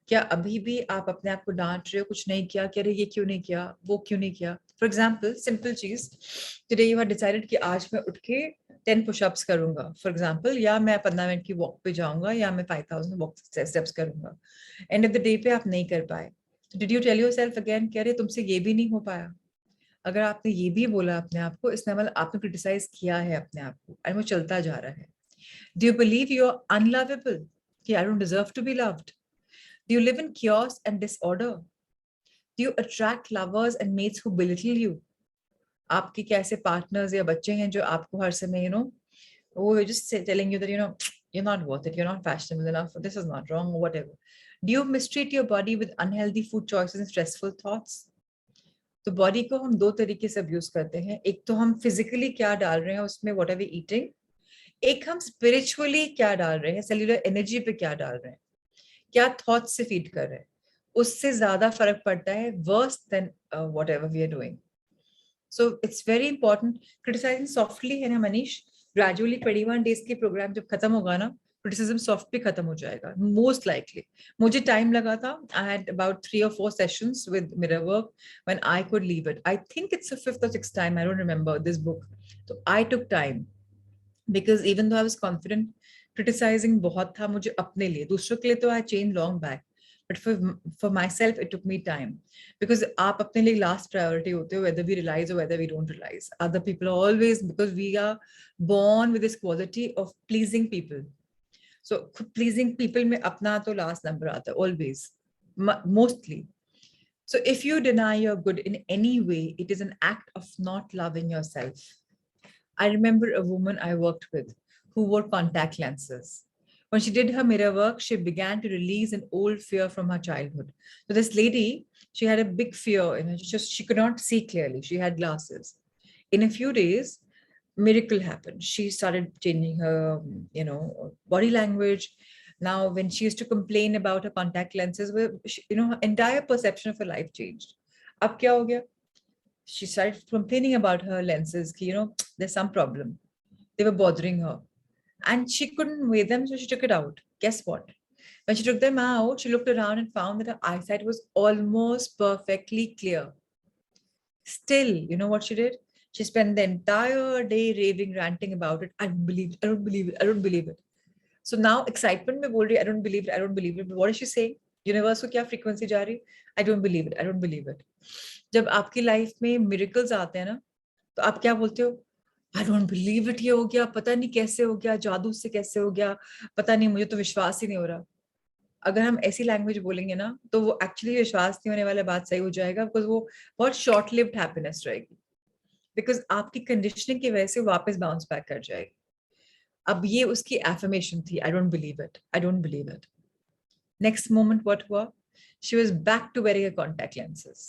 क्या अभी भी आप अपने आप को डांट रहे हो, कुछ नहीं किया, कह रहे ये क्यों नहीं किया, वो क्यों नहीं किया? For example, simple चीज, today you have decided कि आज मैं उठ के 10 push-ups करूंगा, for example, या मैं 15 मिनट की walk पे जाऊंगा, या मैं 5000 walk steps करूंगा. End of the day पे आप नहीं कर पाए. Did you tell yourself again, कह रहे तुमसे ये भी नहीं हो पाया? अगर आपने ये भी बोला अपने आप को, इसका मतलब आपने क्रिटिसाइज किया है अपने आप को, और वो चलता जा रहा है. Do you believe you are unlovable? कि I don't deserve to be loved? Do you live in chaos and disorder? Do you attract lovers and mates who belittle you? आपके कैसे partners या बच्चे हैं जो आपको हर समय, we're just telling you that, you're not worth it, you're not fashionable enough, this is not wrong, or whatever. Do you mistreat your body with unhealthy food choices and stressful thoughts? तो body को हम 2 तरीके से abuse करते हैं. एक तो हम physically क्या डाल रहे हैं उसमें, what are we eating? एक हम spiritually क्या डाल रहे हैं, cellular energy पे क्या डाल रहे हैं, क्या thoughts से feed कर रहे हैं, उससे ज़्यादा फर्क पड़ता है, worse than whatever we are doing. So it's very important. Criticizing softly है ना मनीष, gradually 21 days के program जब खत्म होगा ना, criticism soft पे खत्म हो जाएगा, most likely. मुझे time लगा था. I had about 3 or 4 sessions with mirror work when I could leave it. I think it's the 5th or 6th time, I don't remember this book. So I took time because even though I was confident, criticizing बहुत था मुझे अपने लिए, दूसरों के लिए तो I changed long back. But for myself, it took me time because आप अपने लिए last priority होते हो, whether we realize or whether we don't realize. Other people are always, because we are born with this quality of pleasing people. So pleasing people में अपना तो last number आता है, always, mostly. So if you deny your good in any way, it is an act of not loving yourself. I remember a woman I worked with who wore contact lenses. When she did her mirror work, she began to release an old fear from her childhood. So this lady, she had a big fear, she could not see clearly. She had glasses. In a few days, miracle happened. She started changing her, body language. Now, when she used to complain about her contact lenses, her entire perception of her life changed. Ab kya ho gaya? She started complaining about her lenses. There's some problem. They were bothering her. And she couldn't wear them, so she took it out. Guess what? When she took them out, she looked around and found that her eyesight was almost perfectly clear. Still, you know what she did? She spent the entire day raving, ranting about it. I don't believe it. I don't believe it. I don't believe it. So now excitement mein bol rahi, I don't believe it. I don't believe it. But what is she saying? Universe को क्या frequency जा रही? I don't believe it. I don't believe it. जब आपकी life में miracles आते हैं ना, तो आप क्या बोलते हो? I don't believe it. ये हो गया, पता नहीं कैसे हो गया, जादू से कैसे हो गया, पता नहीं, मुझे तो विश्वास ही नहीं हो रहा. अगर हम ऐसी लैंग्वेज बोलेंगे ना, तो वो एक्चुअली विश्वास नहीं होने वाला बात सही हो जाएगा, बिकॉज वो बहुत शॉर्ट लिव्ड हैप्पीनेस रहेगी, बिकॉज आपकी कंडीशनिंग की वजह से वापस बाउंस बैक कर जाएगी. अब ये उसकी एफर्मेशन थी, I don't believe it, I don't believe it. Next moment what हुआ? She was back to wearing contact lenses.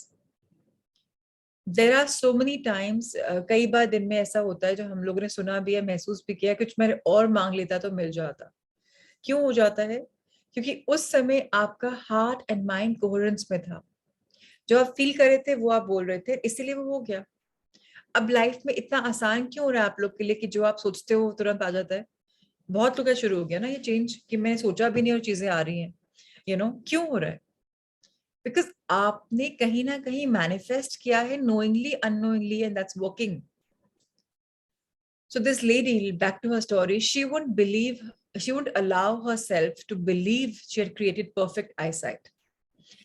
There are so many times, कई बार दिन में ऐसा होता है जो हम लोगों ने सुना भी है, महसूस भी किया, कुछ मैं और मांग लेता तो मिल जाता. क्यों हो जाता है? क्योंकि उस समय आपका हार्ट एंड माइंड कोहेरेंस में था. जो आप फील कर रहे थे वो आप बोल रहे थे, इसीलिए वो हो गया. अब लाइफ में इतना आसान क्यों हो रहा है आप लोग के लिए कि जो आप सोचते हो तुरंत आ जाता है? बहुत लोग का शुरू हो गया ना ये चेंज, कि मैंने सोचा भी नहीं और चीजें आ रही हैं. क्यों हो रहा है? बिकॉज आपने कहीं ना कहीं मैनिफेस्ट किया है, knowingly unknowingly, and that's working. So this lady, back to her story, she wouldn't allow herself to believe she had created perfect eyesight.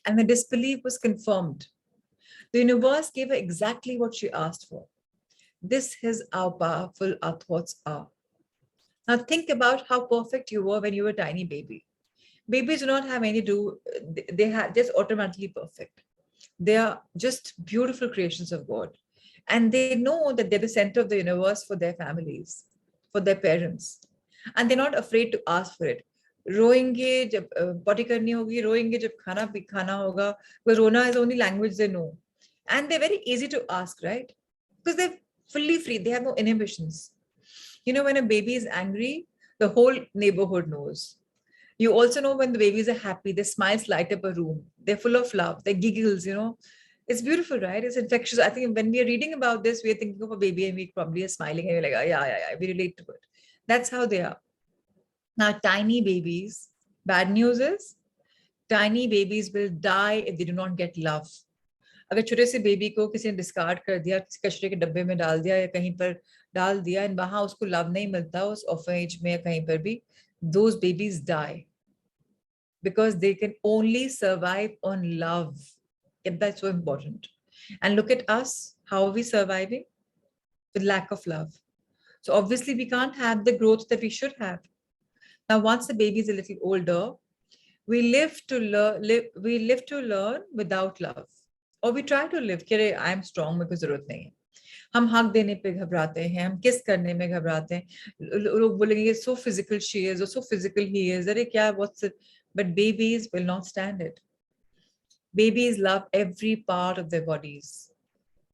And the disbelief was confirmed. The universe gave her exactly what she asked for. This is how powerful our thoughts are. Now think about how perfect you were when you were a tiny baby. Babies do not have any they are just automatically perfect. They are just beautiful creations of God. And they know that they're the center of the universe for their families, for their parents. And they're not afraid to ask for it. रोएंगे जब potty करनी होगी, रोएंगे जब खाना होगा, because Rona is the only language they know. And they're very easy to ask, right? Because they're fully free, they have no inhibitions. When a baby is angry, the whole neighborhood knows. You also know when the babies are happy, their smiles light up a room. They're full of love, they giggles, It's beautiful, right? It's infectious. I think when we are reading about this, we are thinking of a baby and we probably are smiling and we're like, oh, yeah, we relate to it. That's how they are. Now, tiny babies, bad news is, tiny babies will die if they do not get love. अगर छोटे से baby को किसी ने discard कर दिया, कचरे के डब्बे में डाल दिया या कहीं पर डाल दिया, एंड वहां उसको लव नहीं मिलता, उस ऑर्फनेज में या कहीं पर भी, those babies die because they can only survive on love. Yet that's so important. And look at us, how are we surviving? With lack of love. So obviously we can't have the growth that we should have. Now, once the baby is a little older, we live to learn without love. Or we try to live, कि I am strong, मेरे को जरूरत नहीं है. हम हक देने पे घबराते हैं, हम किस करने में घबराते हैं. लोग बोलेंगे so physical she is or so physical he is. अरे क्या, what's it? But babies will not stand it. Babies love every part of their bodies.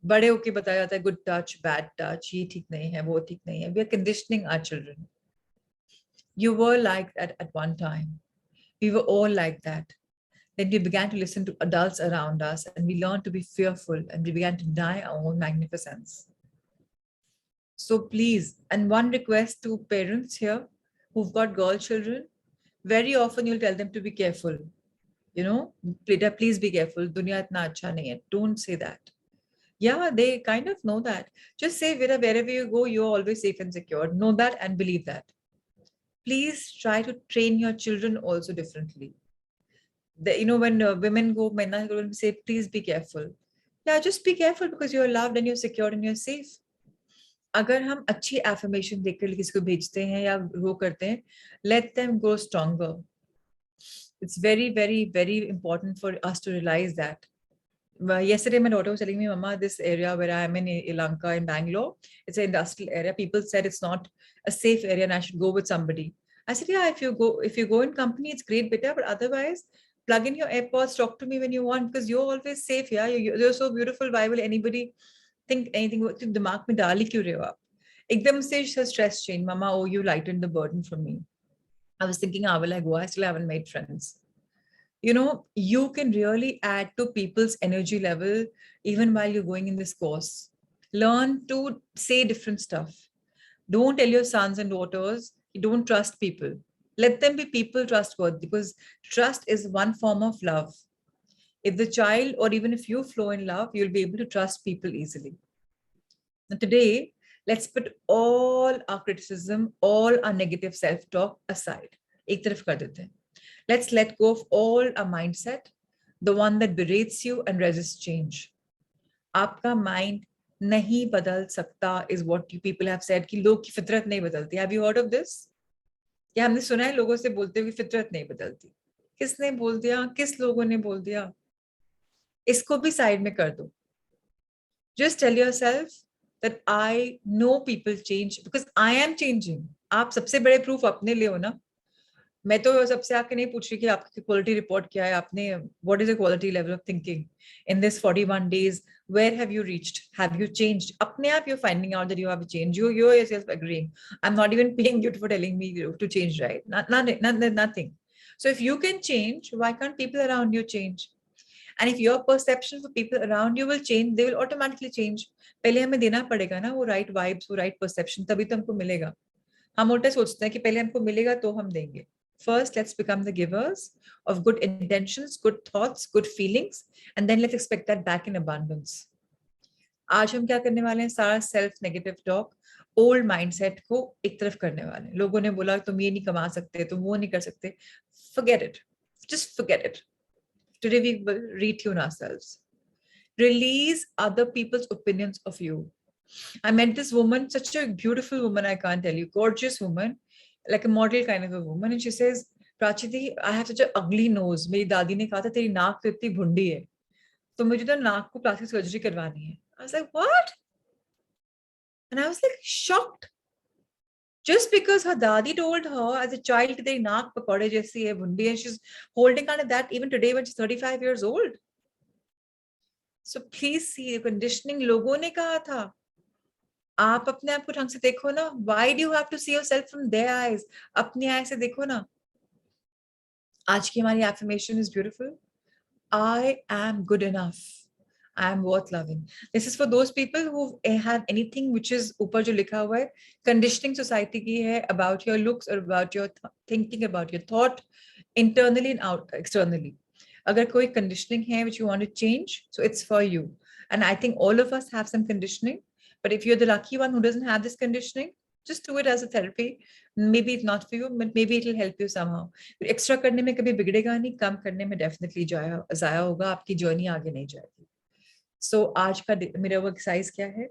बड़े होके बताया जाता है good touch, bad touch, ये ठीक नहीं है, वो ठीक नहीं है. We are conditioning our children. You were like that at one time. We were all like that. Then we began to listen to adults around us and we learned to be fearful and we began to deny our own magnificence. So please, and one request to parents here who've got girl children, very often you'll tell them to be careful. Please be careful. Dunya itna acha nahi hai. Don't say that. Yeah, they kind of know that. Just say wherever you go, you're always safe and secure. Know that and believe that. Please try to train your children also differently. When women go, men will say, please be careful. Yeah, just be careful because you're loved and you're secure and you're safe. अगर हम अच्छी affirmation देकर किसी को भेजते हैं या वो करते हैं, let them grow stronger. It's very, very, very important for us to realize that. Yesterday, my daughter was telling me, Mama, this area where I am in Lanka, in Bangalore, it's an industrial area. People said it's not a safe area and I should go with somebody. I said, yeah, if you go in company, it's great, beta, but otherwise, plug in your AirPods, talk to me when you want, because you're always safe. Yeah, you're so beautiful. Why will anybody think anything? दिमाग में डाल ही क्यों रहे हो आप? एकदम से stress change. Mama, oh, you lightened the burden from me. I was thinking, how will I go? I still haven't made friends. You know, you can really add to people's energy level even while you're going in this course. Learn to say different stuff. Don't tell your sons and daughters you don't trust people. Let them be people trustworthy, because trust is one form of love. If the child, or even if you flow in love, you'll be able to trust people easily. Now, today, let's put all our criticism, all our negative self talk aside. एक तरफ कर देते हैं. Let's let go of all our mindset, the one that berates you and resists change. आपका mind नहीं बदल सकता is what you people have said, कि लोग की फितरत नहीं बदलती. Have you heard of this? या हमने सुना है लोगों से बोलते हुए फितरत नहीं बदलती. किसने बोल दिया? किस लोगों ने बोल दिया? इसको भी साइड में कर दो. Just tell yourself that I know people change because I am changing. आप सबसे बड़े प्रूफ अपने लिए हो ना. मैं तो सबसे आके नहीं पूछ रही कि आपकी क्वालिटी रिपोर्ट क्या है. आपने what is the quality level of thinking in this 41 days? Where have you reached? Have you changed? अपने आप you're finding out that you have changed. You're yourself agreeing. I'm not even paying you for telling me to change, right? Nothing. So if you can change, why can't people around you change? And if your perception for people around you will change, they will automatically change. पहले हमें देना पड़ेगा ना वो right vibes, वो right perception, तभी तो हमको मिलेगा. हम उल्टा सोचते हैं कि पहले हमको मिलेगा तो हम देंगे. First, let's become the givers of good intentions, good thoughts, good feelings, and then let's expect that back in abundance. आज हम क्या करने वाले हैं? सारा self negative talk, old mindset को एक तरफ करने वाले हैं. लोगों ने बोला तुम ये नहीं कमा सकते, तुम वो नहीं कर सकते. Forget it. Just forget it. Today we will retune ourselves. Release other people's opinions of you. I met this woman, such a beautiful woman, I can't tell you, gorgeous woman, like a model kind of a woman. And she says, Prachiti, I have such an ugly nose. मेरी दादी ने कहा था तेरी नाक तो इतनी भुंडी है, तो मुझे तो नाक को प्लास्टिक सर्जरी करवानी है. I was like, what? And I was like shocked. Just because her dadi told her as a child कि तेरी नाक पकौड़े जैसी है, भुंडी है, she's holding on to that even today when she's 35 years old. So please see, conditioning लोगों ने कहा था. आप अपने आप को ढंग से देखो ना. Why do you have to see yourself from their eyes? अपनी आय से देखो ना. आज की हमारी affirmation is beautiful. I am good enough. I am worth loving. This is for those people who have anything which is ऊपर जो लिखा हुआ है conditioning society की है about your looks or about your thinking, about your thought, internally and out externally. अगर कोई conditioning है which you want to change, so it's for you. And I think all of us have some conditioning. But if you're the lucky one who doesn't have this conditioning, just do it as a therapy. Maybe it's not for you, but maybe it will help you somehow. Extra करने में कभी बिगड़ेगा नहीं, कम करने में definitely जाया होगा, आपकी journey आगे नहीं जाएगी. So आज का mirror work exercise क्या है?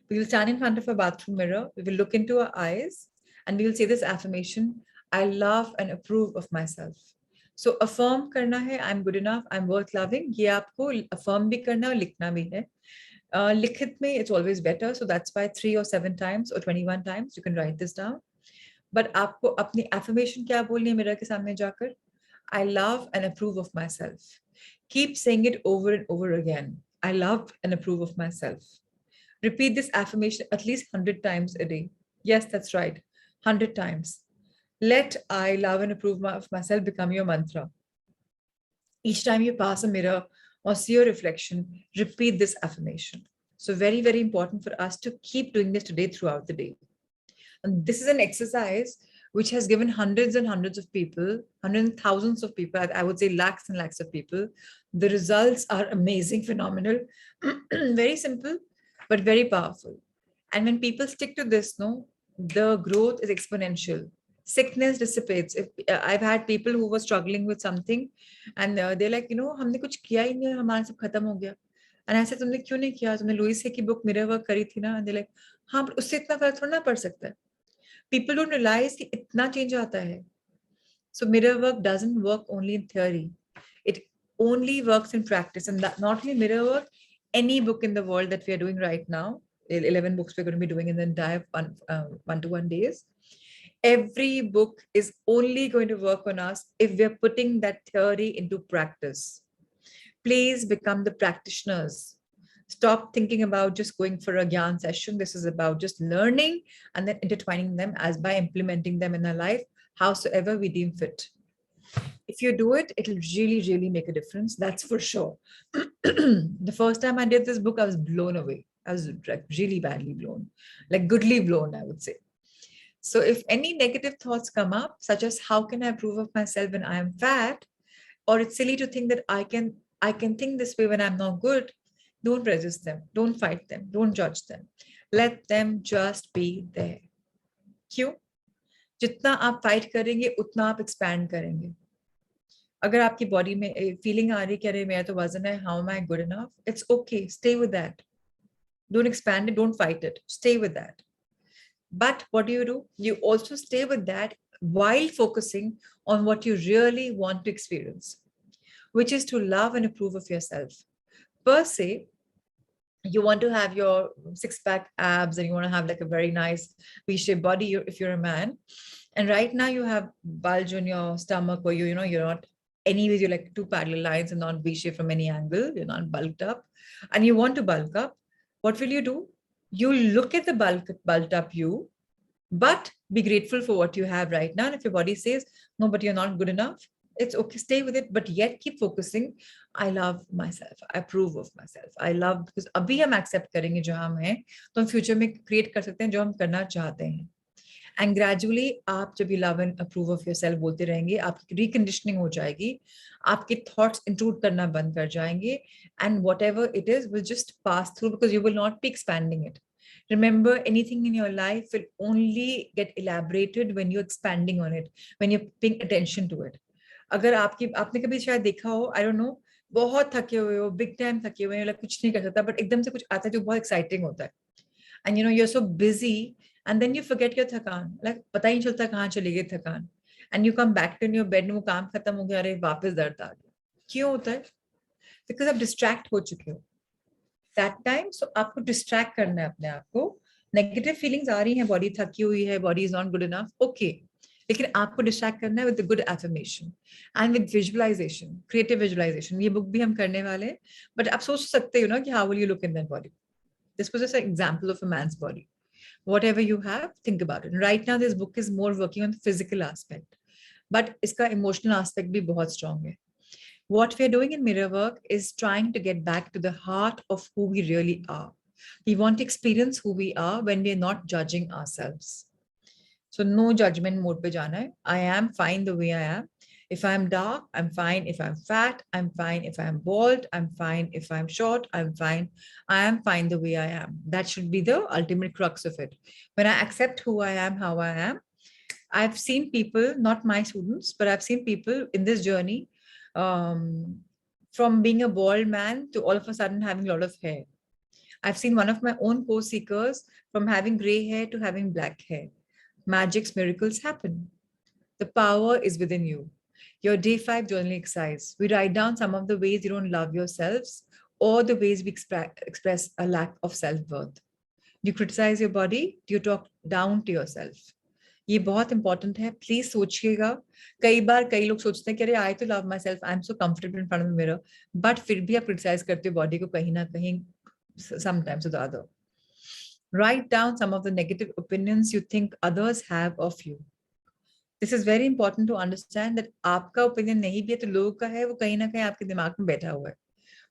We will stand in front of a bathroom mirror. We will look into our eyes and we will say this affirmation: I love and approve of myself. So affirm करना है, I'm good enough, I'm worth loving. ये आपको affirm भी करना और लिखना भी है. लिखित में it's always better, so that's why 3 or 7 times or 21 times you can write this down. But आपको अपनी affirmation क्या बोलनी है mirror के सामने जाकर? I love and approve of myself. Keep saying it over and over again. I love and approve of myself. Repeat this affirmation at least 100 times a day. Yes, that's right. 100 times. Let I love and approve of myself become your mantra. Each time you pass a mirror or see your reflection, repeat this affirmation. So very, very important for us to keep doing this today throughout the day. And this is an exercise which has given hundreds and hundreds of people, hundreds and thousands of people, I would say lakhs and lakhs of people. The results are amazing, phenomenal, very simple, but very powerful. And when people stick to this, no, the growth is exponential. Sickness dissipates. If I've had people who were struggling with something and they're like, हमने कुछ किया ही नहीं, हमारा सब खत्म हो गया. And I said, तुमने क्यों नहीं किया? तुमने लुइस की बुक मिरर वर्क करी थी ना? And they're like, हाँ, पर उससे इतना फर्क थोड़ा ना पड़ सकता है. People don't realize कि इतना change आता है. So mirror work doesn't work only in theory. It only works in practice. And that not only mirror work, any book in the world that we are doing right now, 11 books we're going to be doing in the entire one-to-one days. Every book is only going to work on us if we're putting that theory into practice. Please become the practitioners. Stop thinking about just going for a Gyan session. This is about just learning and then intertwining them as by implementing them in our life howsoever we deem fit. If you do it, it'll really, really make a difference. That's for sure. The first time I did this book, I was blown away. I was like really badly blown, like goodly blown, I would say. So if any negative thoughts come up, such as how can I approve of myself when I am fat, or it's silly to think that I can think this way when I'm not good, don't resist them, don't fight them, don't judge them. Let them just be there. क्यों? जितना आप fight करेंगे उतना आप expand करेंगे. अगर आपकी body में फीलिंग आ रही है कि अरे मेरा तो वजन है, how am I good enough, it's okay, stay with that. Don't expand it, don't fight it, stay with that. But what do? You also stay with that while focusing on what you really want to experience, which is to love and approve of yourself. Per se, you want to have your six-pack abs and you want to have like a very nice V-shaped body if you're a man. And right now you have bulge on your stomach where you're not, anyways, you're like two parallel lines and not V-shaped from any angle. You're not bulked up and you want to bulk up. What will you do? You look at the bulked up you, but be grateful for what you have right now. And if your body says, no, but you're not good enough, it's okay, stay with it, but yet keep focusing. I love myself, I approve of myself, I love, because अभी हम accept करेंगे जो हम हैं, तो हम future में create कर सकते हैं जो हम करना चाहते हैं. And gradually आप जब भी love and approve of yourself बोलते रहेंगे, आपकी reconditioning हो जाएगी, आपके thoughts intrude करना बंद कर जाएंगे, and whatever it is will just pass through because you will not be expanding it. Remember, anything in your life will only get elaborated when you're expanding on it, when you're paying attention to it. अगर आपने कभी शायद देखा हो, I don't know, बहुत थके हुए हो, big time थके हुए हो, like कुछ नहीं कर सकता, but एकदम से कुछ आता है जो बहुत exciting होता है. And you're so busy, and then you forget your थकान, like पता ही नहीं चलता कहाँ चली गई थकान. And you come back to your bed, वो काम खत्म हो गया, अरे वापस दर्द आ गया. क्यों होता है? Because आप distract हो चुके हो. That time, so आपको distract करना है अपने आप को. Negative feelings आ रही हैं, body थकी हुई है, body is not good enough, okay. लेकिन आपको distract करना है with the good affirmation and with visualization, creative visualization. ये book भी हम करने वाले हैं, but आप सोच सकते हो ना कि how will you look in that body. This was just an example of a man's body. Whatever you have, think about it. Right now, this book is more working on the physical aspect, but इसका emotional aspect भी बहुत strong है. What we're doing in mirror work is trying to get back to the heart of who we really are. We want to experience who we are when we're not judging ourselves. So no judgment mode pe jana hai. I am fine the way I am. If I'm dark, I'm fine. If I'm fat, I'm fine. If I'm bald, I'm fine. If I'm short, I'm fine. I am fine the way I am. That should be the ultimate crux of it. When I accept who I am, how I am, I've seen people, not my students, but I've seen people in this journey from being a bald man to all of a sudden having a lot of hair. I've seen one of my own course seekers from having gray hair to having black hair. Magics, miracles happen. The power is within you. Your day 5 journaling exercise. We write down some of the ways you don't love yourselves or the ways we express a lack of self-worth. Do you criticize your body? Do you talk down to yourself? ये बहुत important है, please सोचिएगा. कई बार कई लोग सोचते हैं कि अरे आई तो love my self, I am so comfortable in front of the mirror, but फिर भी आप क्रिटिसाइज करते हो बॉडी को कहीं ना कहीं, sometimes or the other. Write down some of the negative opinions you think others have of you. This is very important to understand that आपका opinion नहीं भी है तो लोगों का है, वो कहीं ना कहीं आपके दिमाग में बैठा हुआ है.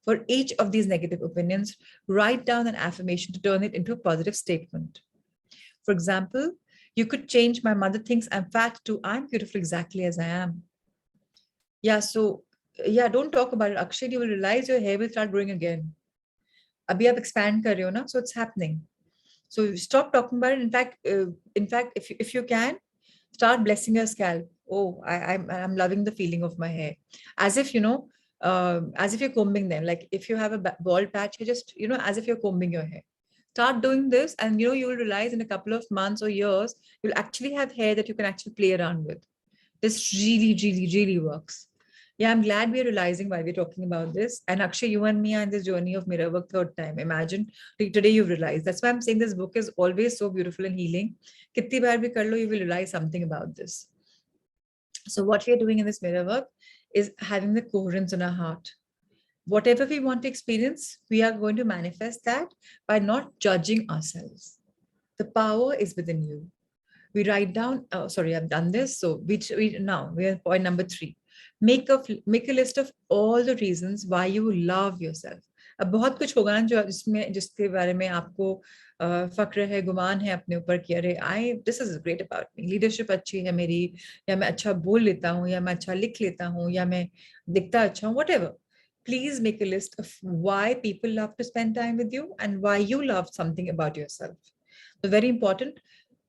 For each of these negative opinions, write down an affirmation to turn it into a positive statement. For example, you could change, my mother thinks I'm fat too. I'm beautiful exactly as I am. Yeah, so yeah, don't talk about it. Akshay, you will realize your hair will start growing again. Abhi aap expand kar rahe ho na, so it's happening. So stop talking about it. In fact, if you can, start blessing your scalp. Oh, I'm loving the feeling of my hair. As if, as if you're combing them. Like if you have a bald patch, you just, as if you're combing your hair. Start doing this and you will realize in a couple of months or years, you'll actually have hair that you can actually play around with. This really, really, really works. Yeah, I'm glad we're realizing why we're talking about this. And Akshay, you and me are in this journey of mirror work 3rd time. Imagine today you've realized. That's why I'm saying this book is always so beautiful and healing. Kitni baar bhi kar lo, you will realize something about this. So what we're doing in this mirror work is having the coherence in our heart. Whatever we want to experience, we are going to manifest that by not judging ourselves. The power is within you. We write down, oh, sorry, I've done this. So now we're at point number 3. Make a list of all the reasons why you love yourself. अब बहुत कुछ होगा ना जो जिसके बारे में आपको फक्र है, गुमान है अपने ऊपर कि अरे this is great about me, leadership अच्छी है मेरी, या मैं अच्छा बोल लेता हूँ, या मैं अच्छा लिख लेता हूँ, या मैं दिखता अच्छा हूँ, whatever. Please make a list of why people love to spend time with you and why you love something about yourself. So very important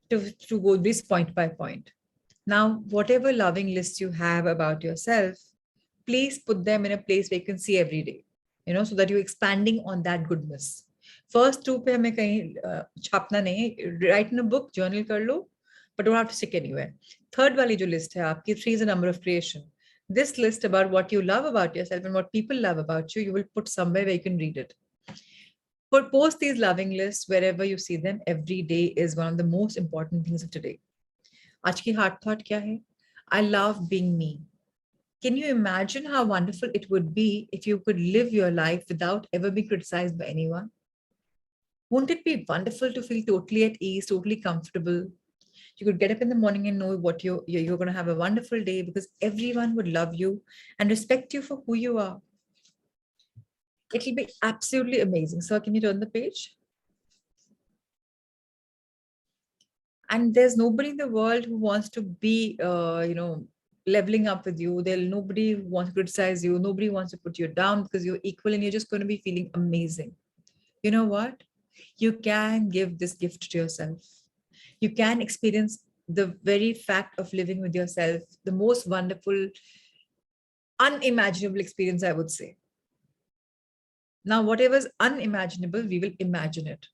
to go this point by point. Now, whatever loving lists you have about yourself, please put them in a place where you can see every day, so that you're expanding on that goodness. First two पे हमें कहीं छापना नहीं, write in a book, journal कर लो, but don't have to stick anywhere. Third वाली जो list है आपकी, 3 is a number of creation. This list about what you love about yourself and what people love about you, you will put somewhere where you can read it. Post these loving lists wherever you see them. Every day is one of the most important things of today. आज की heart thought क्या है? I love being me. Can you imagine how wonderful it would be if you could live your life without ever being criticized by anyone? Won't it be wonderful to feel totally at ease, totally comfortable? You could get up in the morning and know what you're going to have a wonderful day because everyone would love you and respect you for who you are. It'll be absolutely amazing. Sir, can you turn the page? And there's nobody in the world who wants to be, leveling up with you. Nobody who wants to criticize you. Nobody wants to put you down because you're equal and you're just going to be feeling amazing. You know what? You can give this gift to yourself. You can experience the very fact of living with yourself, the most wonderful, unimaginable experience, I would say. Now, whatever's unimaginable, we will imagine it.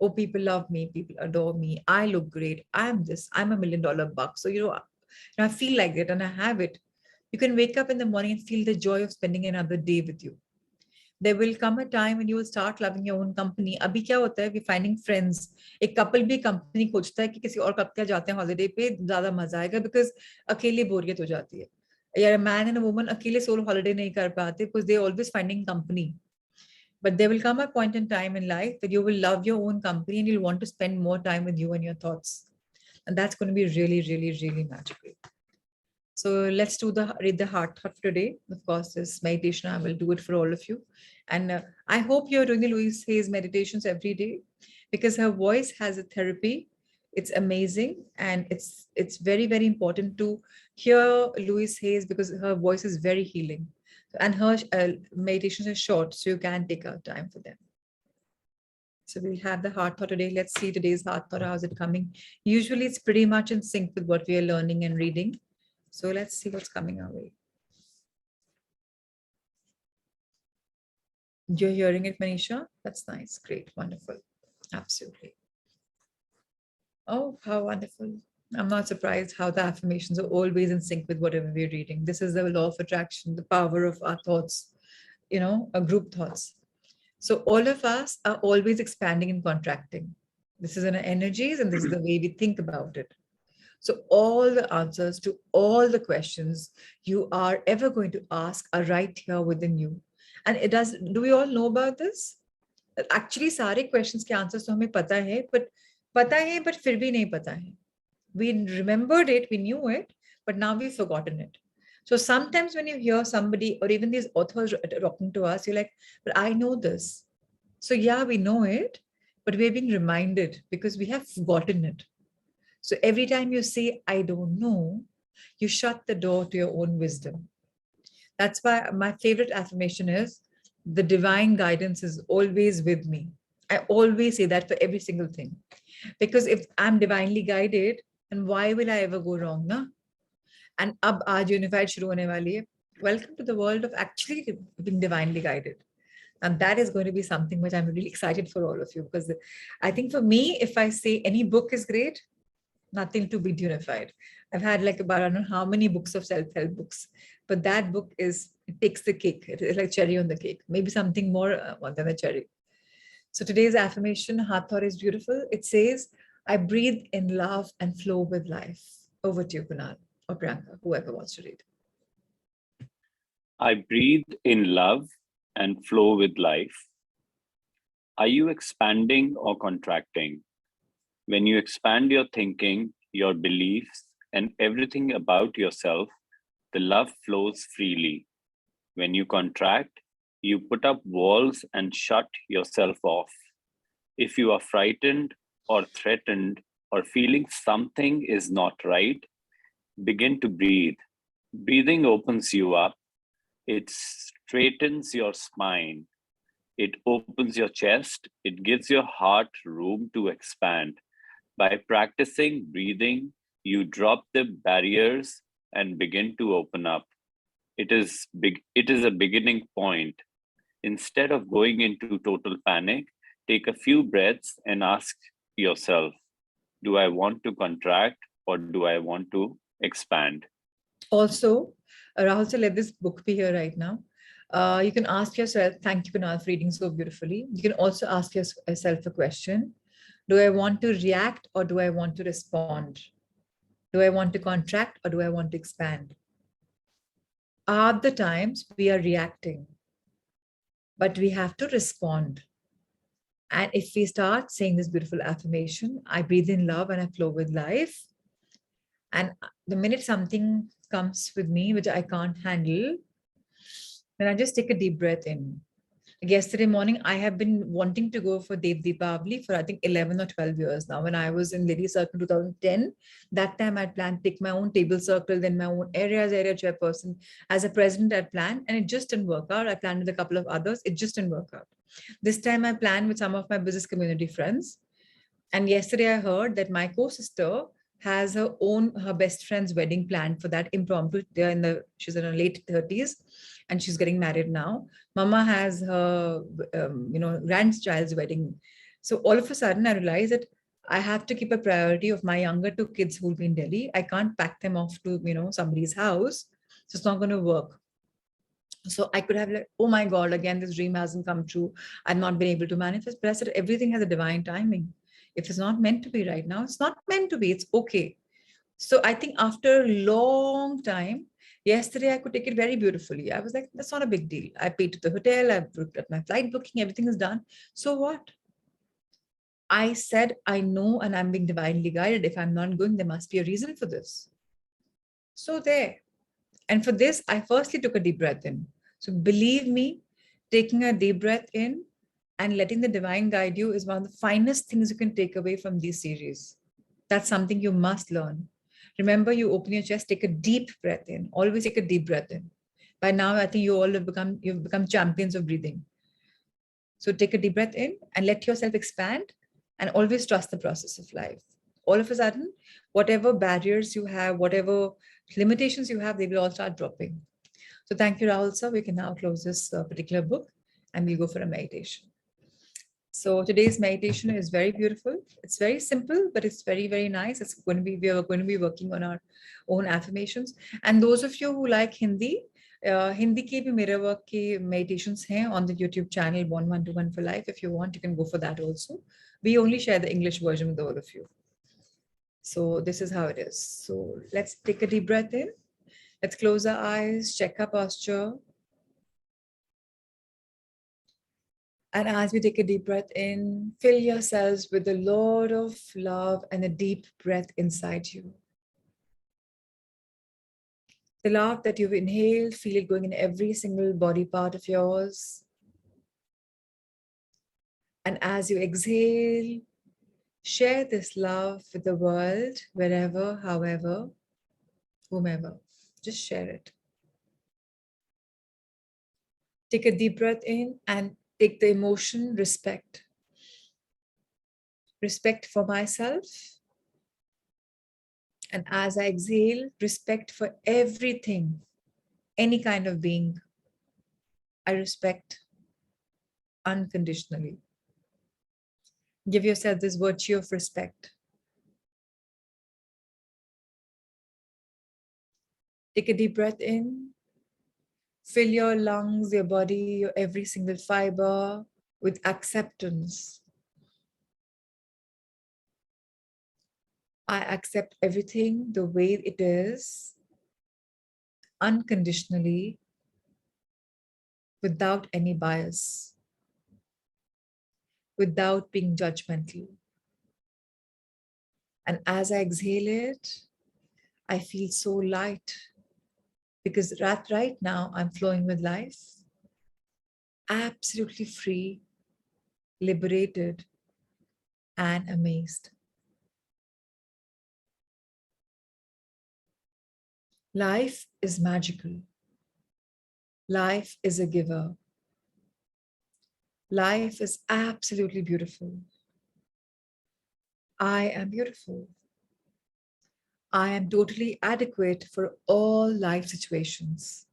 Oh, people love me, people adore me, I look great, I'm this, I'm $1 million buck. So, I feel like it and I have it. You can wake up in the morning and feel the joy of spending another day with you. There will come a time when you will start loving your own company. Abhi kya hota hai? We're finding friends. A couple bhi company खोजता है कि किसी और couple जाते हैं holiday पे ज़्यादा मजा आएगा because अकेले बोरियत हो जाती है. यार, a man and a woman अकेले solo holiday नहीं कर पाते because they're always finding company. But there will come a point in time in life that you will love your own company and you'll want to spend more time with you and your thoughts. And that's going to be really, really, really magical. So let's read the heart thought for today. Of course, this meditation, I will do it for all of you. And I hope you're doing the Louise Hayes meditations every day because her voice has a therapy. It's amazing. And it's very, very important to hear Louise Hayes because her voice is very healing. And her meditations are short, so you can take out time for them. So we have the heart thought today. Let's see today's heart thought. How's it coming? Usually it's pretty much in sync with what we are learning and reading. So let's see what's coming our way. You're hearing it, Manisha? That's nice. Great. Wonderful. Absolutely. Oh, how wonderful. I'm not surprised how the affirmations are always in sync with whatever we're reading. This is the law of attraction, the power of our thoughts, group thoughts. So all of us are always expanding and contracting. This is in our energies and this is the way we think about it. So all the answers to all the questions you are ever going to ask are right here within you. And do we all know about this? Actually, सारे questions के answers तो हमें पता है, but फिर भी नहीं पता है. We remembered it, we knew it, but now we've forgotten it. So sometimes when you hear somebody or even these authors talking to us, you're like, but I know this. So yeah, we know it, but we're being reminded because we have forgotten it. So every time you say, I don't know, you shut the door to your own wisdom. That's why my favorite affirmation is, the divine guidance is always with me. I always say that for every single thing. Because if I'm divinely guided, then why will I ever go wrong, na? And ab aaj unified shuru hone wali hai. Welcome to the world of actually being divinely guided. And that is going to be something which I'm really excited for all of you. Because I think for me, if I say any book is great, nothing to beat unified. I've had like about, I don't know how many books of self-help books, but that book it takes the cake. It's like cherry on the cake, maybe something more than a cherry. So today's affirmation, heart thought, is beautiful. It says, I breathe in love and flow with life. Over to you, Kunal or Priyanka, whoever wants to read. I breathe in love and flow with life. Are you expanding or contracting? When you expand your thinking, your beliefs, and everything about yourself, the love flows freely. When you contract, you put up walls and shut yourself off. If you are frightened or threatened or feeling something is not right, begin to breathe. Breathing opens you up, it straightens your spine, it opens your chest, it gives your heart room to expand. By practicing breathing, you drop the barriers and begin to open up. It is a beginning point. Instead of going into total panic, take a few breaths and ask yourself, do I want to contract or do I want to expand? Also, Rahul, so let this book be here right now. You can ask yourself, thank you, Kunal, for reading so beautifully. You can also ask yourself a question. Do I want to react or do I want to respond? Do I want to contract or do I want to expand? At the times we are reacting, but we have to respond. And if we start saying this beautiful affirmation, I breathe in love and I flow with life. And the minute something comes with me, which I can't handle, then I just take a deep breath in. Yesterday morning, I have been wanting to go for Dev Deepavali for I think 11 or 12 years now. When I was in Lady Circle 2010, that time I'd planned to take my own table circle, then my own area chairperson. As a president, I'd planned and it just didn't work out. I planned with a couple of others, it just didn't work out. This time I planned with some of my business community friends. And yesterday I heard that my co-sister has her best friend's wedding planned for that impromptu. She's in her late 30s and she's getting married now. Mama has her, grandchild's wedding. So all of a sudden I realized that I have to keep a priority of my younger two kids who'll be in Delhi. I can't pack them off to, somebody's house. So it's not going to work. So I could have like, oh my God, again, this dream hasn't come true. I've not been able to manifest. But I said, everything has a divine timing. If it's not meant to be right now, it's not meant to be. It's okay. So I think after a long time, yesterday I could take it very beautifully. I was like, that's not a big deal. I paid to the hotel, I've looked at my flight booking, everything is done. So what? I said, I know, and I'm being divinely guided. If I'm not going, there must be a reason for this. So there. And for this, I firstly took a deep breath in. So believe me, taking a deep breath in and letting the divine guide you is one of the finest things you can take away from these series. That's something you must learn. Remember, you open your chest, take a deep breath in. Always take a deep breath in. By now, I think you've become champions of breathing. So take a deep breath in and let yourself expand and always trust the process of life. All of a sudden, whatever barriers you have, whatever limitations you have, they will all start dropping. So thank you, Rahul sir. We can now close this particular book and we'll go for a meditation. So today's meditation is very beautiful. It's very simple, but it's very, very nice. We are going to be working on our own affirmations. And those of you who like Hindi, Hindi के भी मेरे work के meditations हैं on the YouTube channel Born 121 for Life. If you want, you can go for that also. We only share the English version with all of you. So this is how it is. So let's take a deep breath in. Let's close our eyes, check our posture. And as we take a deep breath in, fill yourselves with the Lord of love and a deep breath inside you. The love that you've inhaled, feel it going in every single body part of yours. And as you exhale, share this love with the world, wherever, however, whomever. Just share it. Take a deep breath in and take the emotion respect. Respect for myself. And as I exhale, respect for everything, any kind of being, I respect unconditionally. Give yourself this virtue of respect. Take a deep breath in. Fill your lungs, your body, your every single fiber with acceptance. I accept everything the way it is, unconditionally, without any bias, without being judgmental. And as I exhale it, I feel so light because right now I'm flowing with life, absolutely free, liberated, and amazed. Life is magical. Life is a giver. Life is absolutely beautiful. I am beautiful. I am totally adequate for all life situations.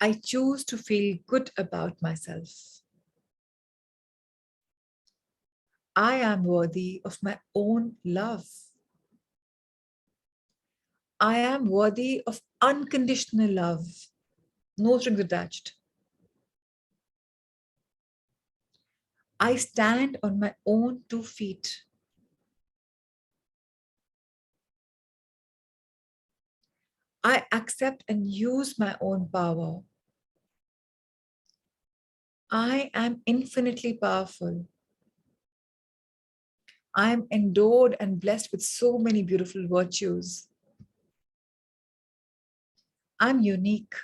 I choose to feel good about myself. I am worthy of my own love. I am worthy of unconditional love, no strings attached. I stand on my own 2 feet. I accept and use my own power. I am infinitely powerful. I am endowed and blessed with so many beautiful virtues. I'm unique.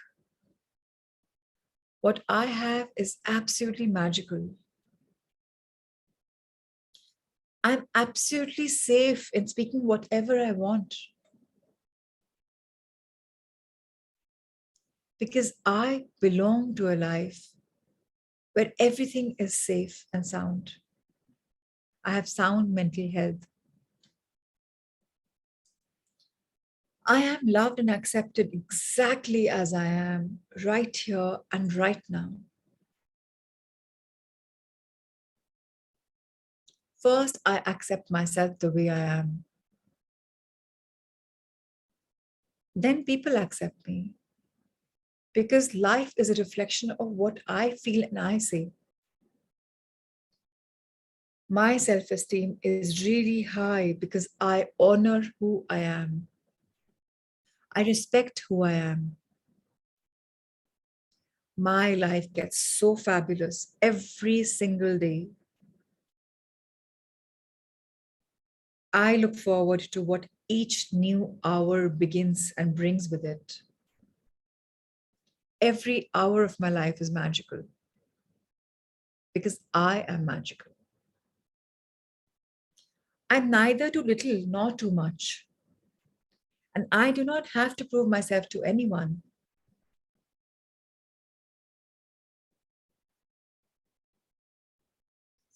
What I have is absolutely magical. I'm absolutely safe in speaking whatever I want because I belong to a life where everything is safe and sound. I have sound mental health. I am loved and accepted exactly as I am, right here and right now. First, I accept myself the way I am. Then people accept me because life is a reflection of what I feel and I say. My self-esteem is really high because I honor who I am. I respect who I am. My life gets so fabulous every single day. I look forward to what each new hour begins and brings with it. Every hour of my life is magical because I am magical. I'm neither too little nor too much. And I do not have to prove myself to anyone.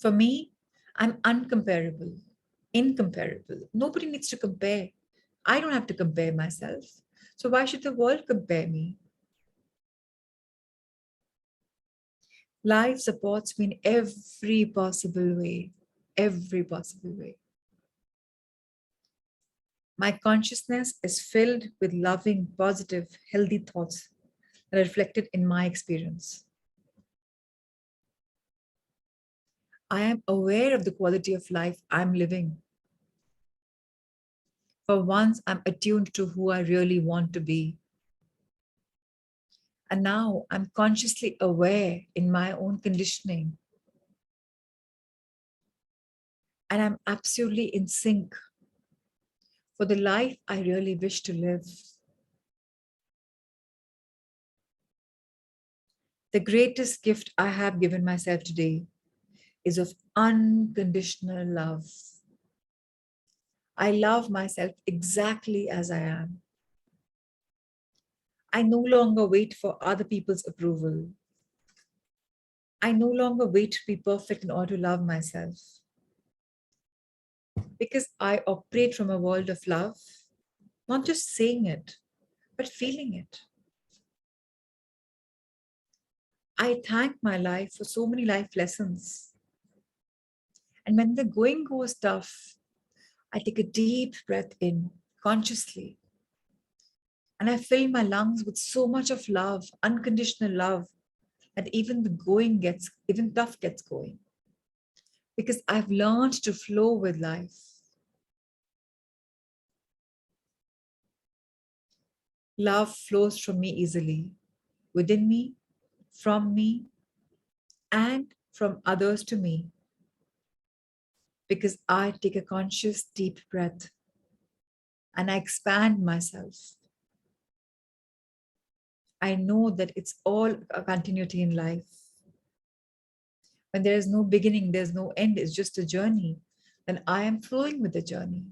For me, I'm uncomparable, incomparable. Nobody needs to compare. I don't have to compare myself. So why should the world compare me? Life supports me in every possible way, every possible way. My consciousness is filled with loving, positive, healthy thoughts that are reflected in my experience. I am aware of the quality of life I'm living. For once, I'm attuned to who I really want to be. And now I'm consciously aware in my own conditioning. And I'm absolutely in sync for the life I really wish to live. The greatest gift I have given myself today is of unconditional love. I love myself exactly as I am. I no longer wait for other people's approval. I no longer wait to be perfect in order to love myself. Because I operate from a world of love, not just saying it, but feeling it. I thank my life for so many life lessons. And when the going goes tough, I take a deep breath in consciously. And I fill my lungs with so much of love, unconditional love, that even tough gets going. Because I've learned to flow with life. Love flows from me easily, within me, from me, and from others to me. because I take a conscious deep breath and I expand myself. I know that it's all a continuity in life. When there is no beginning, there's no end, it's just a journey, then I am flowing with the journey.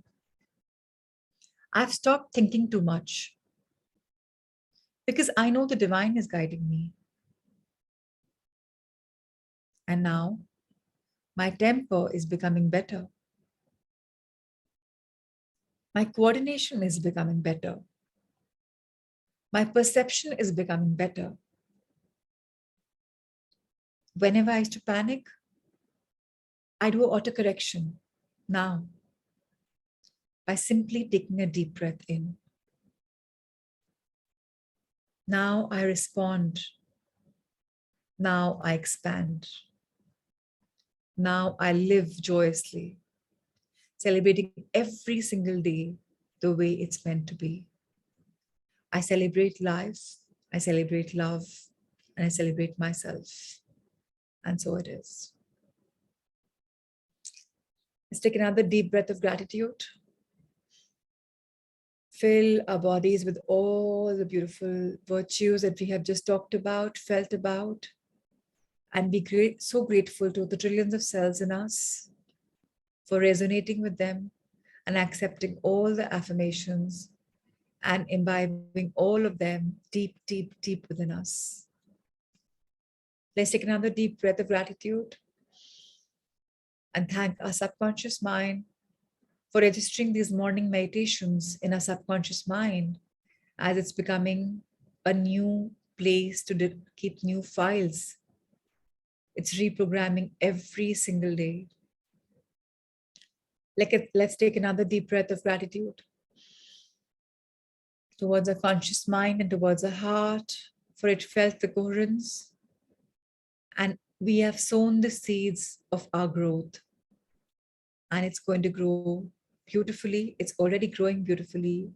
I've stopped thinking too much because I know the divine is guiding me. And now my tempo is becoming better. My coordination is becoming better. My perception is becoming better. Whenever I used to panic, I do autocorrection now by simply taking a deep breath in. Now I respond. Now I expand. Now I live joyously, celebrating every single day the way it's meant to be. I celebrate life, I celebrate love, and I celebrate myself. And so it is. Let's take another deep breath of gratitude. Fill our bodies with all the beautiful virtues that we have just talked about, felt about, and be so grateful to the trillions of cells in us for resonating with them and accepting all the affirmations and imbibing all of them deep, deep, deep within us. Let's take another deep breath of gratitude and thank our subconscious mind for registering these morning meditations in our subconscious mind as it's becoming a new place to keep new files. It's reprogramming every single day. Let's take another deep breath of gratitude towards our conscious mind and towards our heart, for it felt the coherence. And we have sown the seeds of our growth. And it's going to grow beautifully. It's already growing beautifully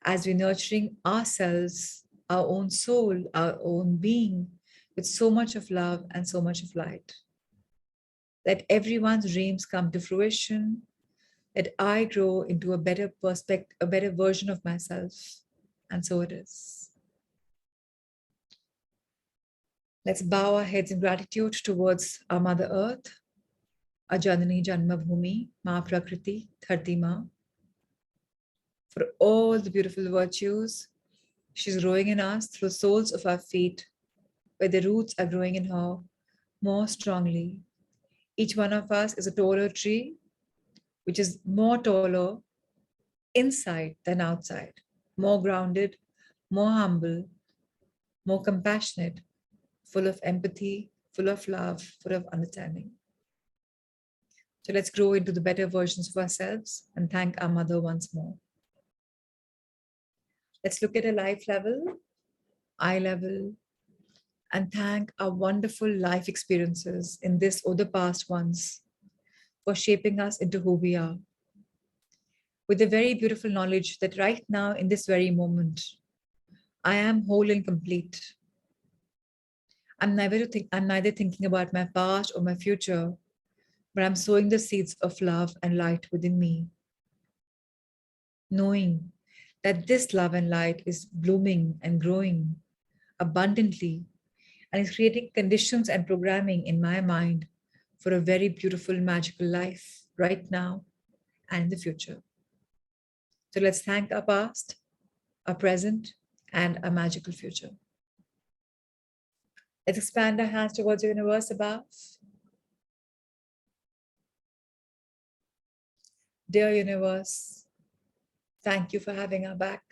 as we're nurturing ourselves, our own soul, our own being with so much of love and so much of light. Let everyone's dreams come to fruition. That I grow into a better perspective, a better version of myself. And so it is. Let's bow our heads in gratitude towards our Mother Earth, our Janani Janmabhumi, Ma Prakriti, Dharti Ma, for all the beautiful virtues she's growing in us through soles of our feet, where the roots are growing in her more strongly. Each one of us is a taller tree, which is more taller inside than outside, more grounded, more humble, more compassionate, full of empathy, full of love, full of understanding. So let's grow into the better versions of ourselves and thank our mother once more. Let's look at a life level, eye level, and thank our wonderful life experiences in this or the past ones for shaping us into who we are. With the very beautiful knowledge that right now, in this very moment, I am whole and complete. I'm neither thinking about my past or my future, but I'm sowing the seeds of love and light within me, knowing that this love and light is blooming and growing abundantly and is creating conditions and programming in my mind for a very beautiful, magical life right now and in the future. So let's thank our past, our present, and our magical future. Let's expand our hands towards the universe above. Dear universe, thank you for having our back.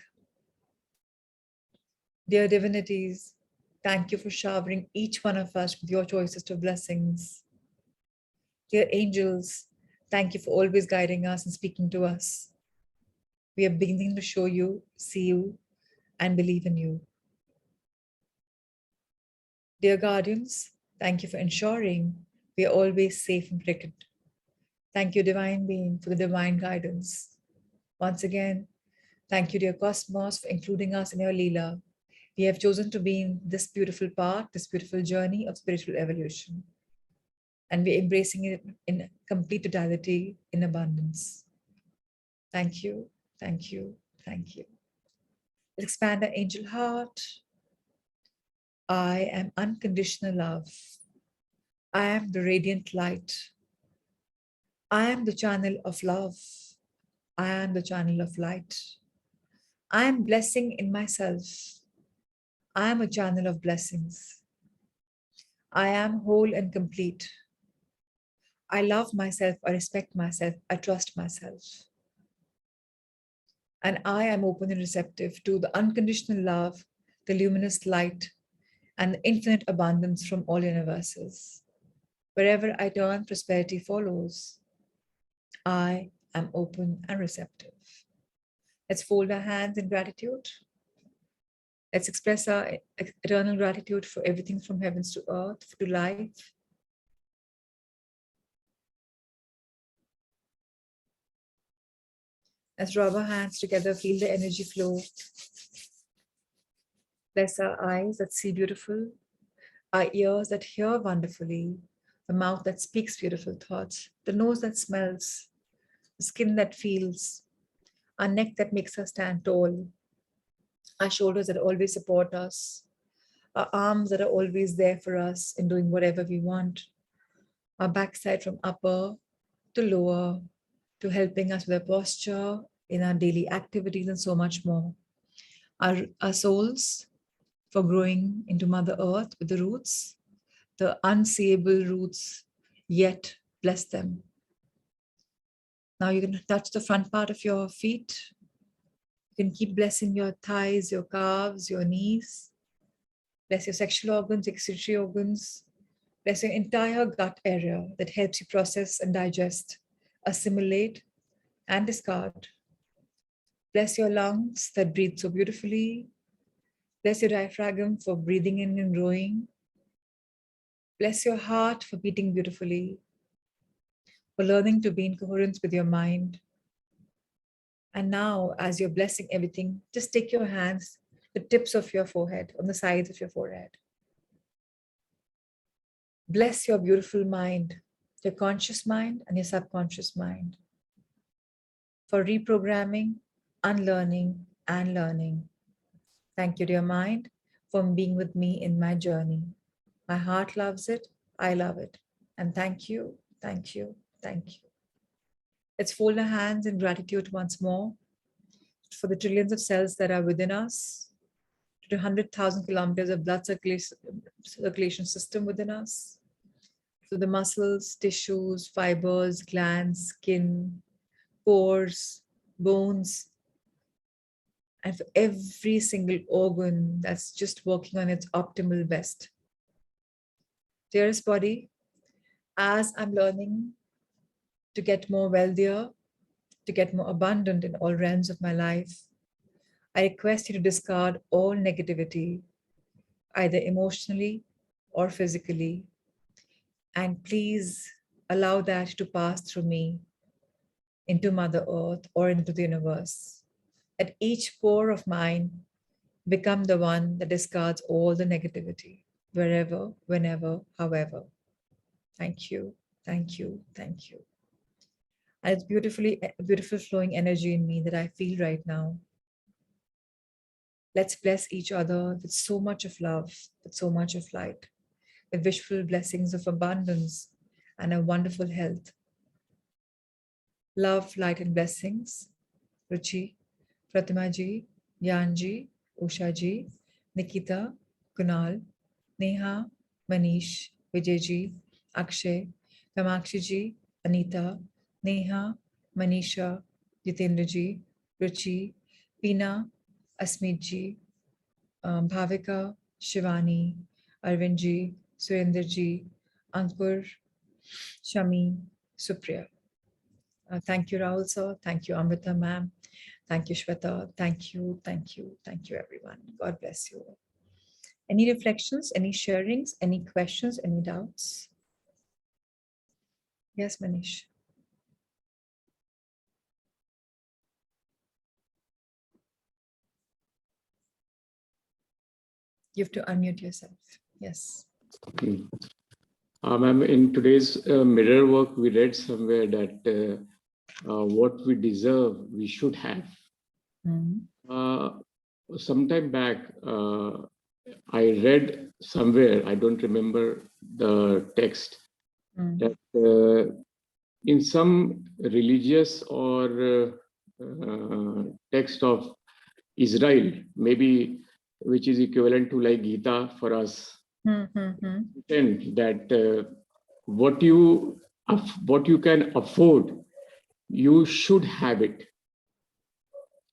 Dear divinities, thank you for showering each one of us with your choicest of blessings. Dear angels, thank you for always guiding us and speaking to us. We are beginning to show you, see you, and believe in you. Dear guardians, thank you for ensuring we are always safe and protected. Thank you, Divine Being, for the divine guidance. Once again, thank you, dear Cosmos, for including us in your Leela. We have chosen to be in this beautiful path, this beautiful journey of spiritual evolution. and we're embracing it in complete totality, in abundance. Thank you, thank you, thank you. Let's expand our angel heart. I am unconditional love. I am the radiant light. I am the channel of love. I am the channel of light. I am blessing in myself. I am a channel of blessings. I am whole and complete. I love myself. I respect myself. I trust myself. And I am open and receptive to the unconditional love, the luminous light, and the infinite abundance from all universes. Wherever I turn, prosperity follows. I am open and receptive. Let's fold our hands in gratitude. Let's express our eternal gratitude for everything from heavens to earth, to life. Let's rub our hands together, feel the energy flow. Bless our eyes that see beautiful, our ears that hear wonderfully, the mouth that speaks beautiful thoughts, the nose that smells, the skin that feels, our neck that makes us stand tall, our shoulders that always support us, our arms that are always there for us in doing whatever we want, our backside from upper to lower, to helping us with our posture in our daily activities and so much more. Our souls for growing into Mother Earth with the roots, the unseeable roots, yet bless them. Now you can touch the front part of your feet. You can keep blessing your thighs, your calves, your knees. Bless your sexual organs, excretory organs. Bless your entire gut area that helps you process and digest, assimilate, and discard. Bless your lungs that breathe so beautifully. Bless your diaphragm for breathing in and growing. Bless your heart for beating beautifully, for learning to be in coherence with your mind. And now, as you're blessing everything, just take your hands, the tips of your forehead, on the sides of your forehead. Bless your beautiful mind, your conscious mind and your subconscious mind, for reprogramming, unlearning, and learning. Thank you, dear mind, for being with me in my journey. My heart loves it. I love it. And thank you, thank you, thank you. Let's fold our hands in gratitude once more for the trillions of cells that are within us, to 100,000 kilometers of blood circulation system within us, to the muscles, tissues, fibers, glands, skin, pores, bones, and for every single organ that's just working on its optimal best. Dearest body, as I'm learning to get more wealthier, to get more abundant in all realms of my life, I request you to discard all negativity, either emotionally or physically, and please allow that to pass through me into Mother Earth or into the universe. At each pore of mine become the one that discards all the negativity, wherever, whenever, however. Thank you, thank you, thank you. And it's beautiful flowing energy in me that I feel right now. Let's bless each other with so much of love, with so much of light, with wishful blessings of abundance and a wonderful health. Love, light, and blessings. Ruchi, Pratima ji, Yan ji, Usha ji, Nikita, Kunal, Neha, Manish, Vijay ji, Akshay, Kamakshi ji, Anita, Neha, Manisha, Jitendra ji, Ruchi, Peena, Asmit ji, Bhavika, Shivani, Arvind ji, Surender ji, Ankur, Shami, Supriya. Thank you, Rahul sir. Thank you, Amrita ma'am. Thank you, Shweta. Thank you, thank you, thank you, everyone. God bless you all. Any reflections, any sharings, any questions, any doubts? Yes, Manish. You have to unmute yourself. Yes. Ma'am, in today's mirror work, we read somewhere that what we deserve, we should have. Sometime back, I read somewhere, I don't remember the text, that in some religious or text of Israel, maybe which is equivalent to like Gita for us, that what you can afford, you should have it.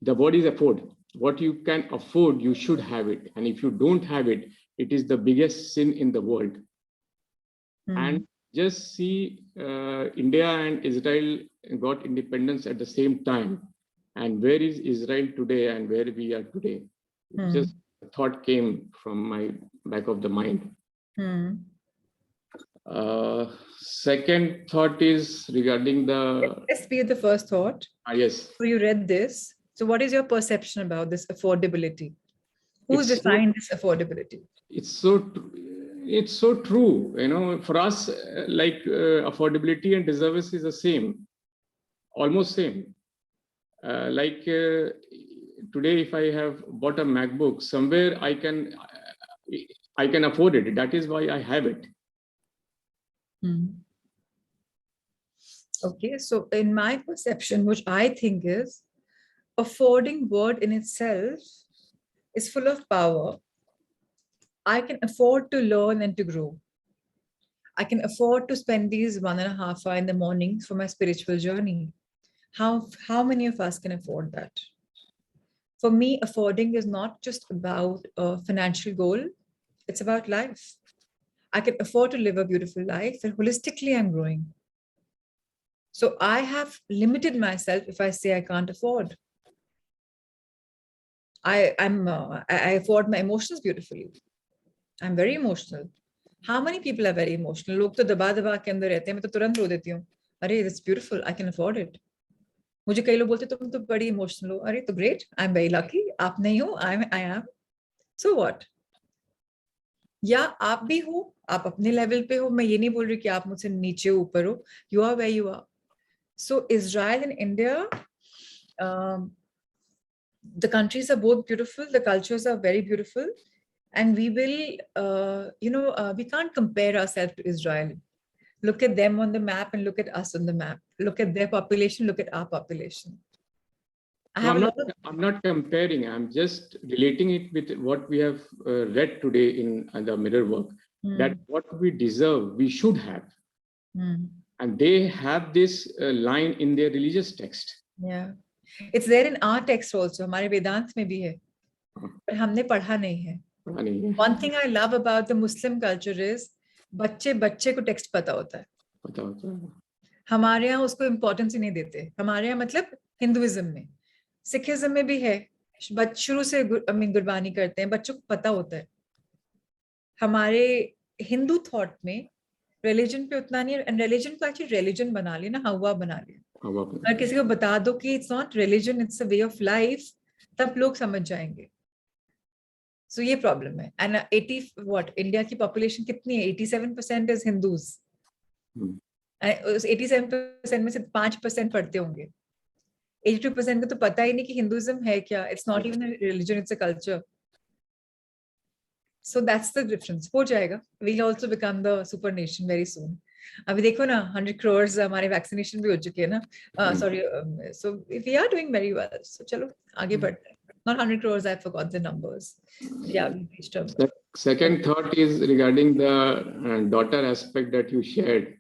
The word is afford. What you can afford, you should have it. And if you don't have it, it is the biggest sin in the world. And just see, India and Israel got independence at the same time. And where is Israel today and where we are today? Just a thought came from my back of the mind. Second thought is regarding the... Let's be the first thought. Yes. So you read this. So what is your perception about this affordability? Who's defined this affordability? It's so true. You know, for us, like affordability and deservedness is the same, almost same. Like today, if I have bought a MacBook, somewhere I can afford it. That is why I have it. Okay, so in my perception, which I think is, affording word in itself is full of power. I can afford to learn and to grow. I can afford to spend these 1.5 hours in the morning for my spiritual journey. How many of us can afford that? For me, affording is not just about a financial goal. It's about life. I can afford to live a beautiful life, and holistically, I'm growing. So I have limited myself if I say I can't afford. I afford my emotions beautifully. I'm very emotional. How many people are very emotional? लोग तो दबा के अंदर रहते हैं, मैं तो तुरंत रो देती हूँ. अरे, it's beautiful. I can afford it. मुझे कई लोग बोलते तुम तो बड़ी इमोशनल हो. अरे, तो great. I'm very lucky. आप नहीं हो. I am. So what? या आप भी हो, आप अपने लेवल पे हो. मैं ये नहीं बोल रही कि आप मुझसे नीचे ऊपर हो. You are where you are. So Israel and India, the countries are both beautiful. The cultures are very beautiful. And we will, we can't compare ourselves to Israel. Look at them on the map and look at us on the map. Look at their population, look at our population. I'm not comparing. I'm just relating it with what we have read today in the mirror work, that what we deserve, we should have. And they have this line in their religious text. Yeah. It's there in our text also. हमारे वेदांत में भी है. पर हमने पढ़ा नहीं है. One thing I love about the Muslim culture is बच्चे को टेक्स्ट पता होता है. हमारे यहाँ उसको इम्पोर्टेंस ही नहीं देते. हमारे यहाँ मतलब हिंदुइज्म में, सिखिज्म में भी है. शुरू से गुरबानी करते हैं, बच्चों को पता होता है. हमारे हिंदू थॉट में रिलीजन पे उतना नहीं है. एंड रिलीजन को एक्चुअली रिलीजन बना लिया ना, हवा बना लिया. अगर किसी को बता दो कि it's not religion, it's a way of life, तब लोग समझ जाएंगे. So ये प्रॉब्लम है. एंड 80 इंडिया की पॉपुलेशन कितनी है? 87% इज हिंदूज. उस 87% में से 5% पढ़ते होंगे. 82% को तो पता ही नहीं कि हिंदुइज्म है क्या. It's not even a religion, it's a culture. So that's the difference. हो जाएगा. We'll also become the super nation very soon. अभी देखो ना, 100 crores हमारे वैक्सीनेशन भी हो चुके हैं ना. Sorry, so we are doing very well. So चलो आगे बढ़ते हैं. Not 100 crores, I forgot the numbers. Yeah, we reached them. The second thought is regarding the daughter aspect that you shared.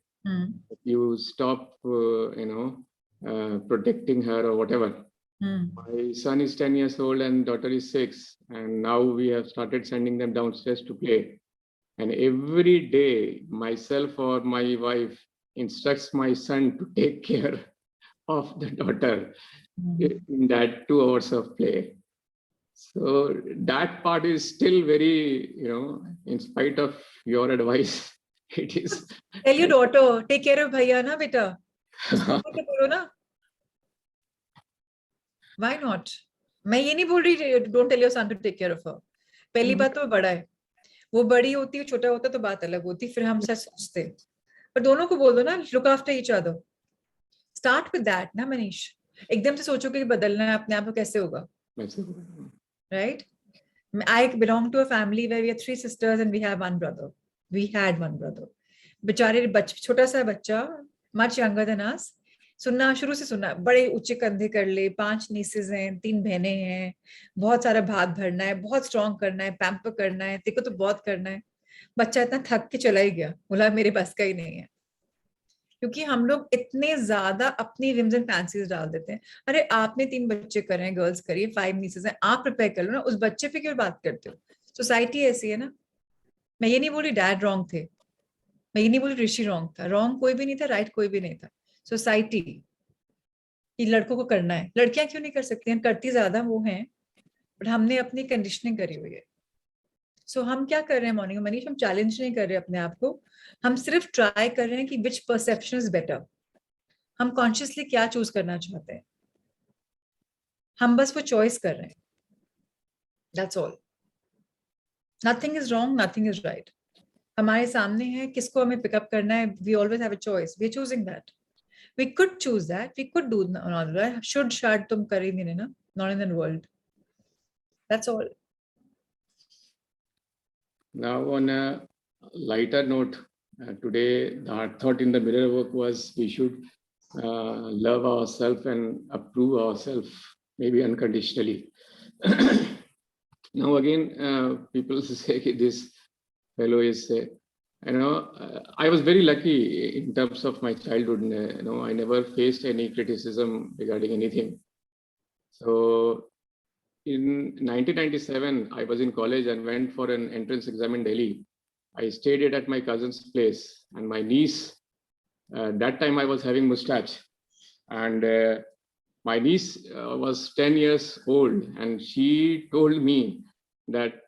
You stop, protecting her or whatever. My son is 10 years old and daughter is 6. And now we have started sending them downstairs to play. And every day, myself or my wife instructs my son to take care of the daughter in that 2 hours of play. So that part is still very, in spite of your advice, it is. Tell your daughter, take care of bhaiya na beta. Why not? मैं ये नहीं बोल रही don't tell your son to take care of her. पहली बात तो बड़ा है. वो बड़ी होती है, छोटा होता तो बात अलग होती, फिर हम सच सोचते। पर दोनों को बोल दो ना, look after each other, start with that ना मनीष। एकदम से सोचोगे कि बदलना है अपने आप को, कैसे होगा, right? I belong to a family where we are 3 sisters and we have 1 brother. We had 1 brother. बेचारे छोटा सा बच्चा, much younger than us, सुनना शुरू से सुनना, बड़े ऊंचे कंधे कर ले, 5 nieces हैं, 3 बहनें हैं, बहुत सारा भात भरना है, बहुत स्ट्रॉन्ग करना है, पैम्पर करना है, तेरे को तो बहुत करना है। बच्चा इतना थक के चला ही गया, बोला मेरे बस का ही नहीं है। क्योंकि हम लोग इतने ज्यादा अपनी विम्स एंड फैंसीज डाल देते हैं। अरे आपने 3 बच्चे करे हैं, गर्ल्स करिए, 5 nieces हैं, आप प्रिपेयर कर लो ना, उस बच्चे पे क्यों बात करते हो? सोसाइटी ऐसी है ना। मैं ये नहीं बोली डैड रॉन्ग थे, मैं ये नहीं बोली ऋषि रॉन्ग था, रॉन्ग कोई भी नहीं था, राइट कोई भी नहीं था। सोसाइटी कि लड़कों को करना है, लड़कियां क्यों नहीं कर सकती हैं? करती ज्यादा वो हैं, बट हमने अपनी कंडीशनिंग करी हुई है। सो हम क्या कर रहे हैं मॉर्निंग मनीष, हम चैलेंज नहीं कर रहे अपने आप को, हम सिर्फ ट्राई कर रहे हैं कि विच परसेप्शन इज बेटर, हम कॉन्शियसली क्या चूज करना चाहते हैं, हम बस वो चॉइस कर रहे हैं, that's all. Nothing is wrong, nothing is right. हमारे सामने है किसको हमें पिकअप करना है, we always have a choice, we are choosing that, we could choose that, we could do that, should शायद तुम करे नहीं ना, not in the world, that's all. Now, on a lighter note, today the thought in the mirror work was we should love ourselves and approve ourselves, maybe unconditionally. Now again, people say this fellow is, I was very lucky in terms of my childhood. I never faced any criticism regarding anything. So in 1997, I was in college and went for an entrance exam in Delhi. I stayed at my cousin's place, and my niece, that time I was having mustache, and my niece was 10 years old, and she told me that,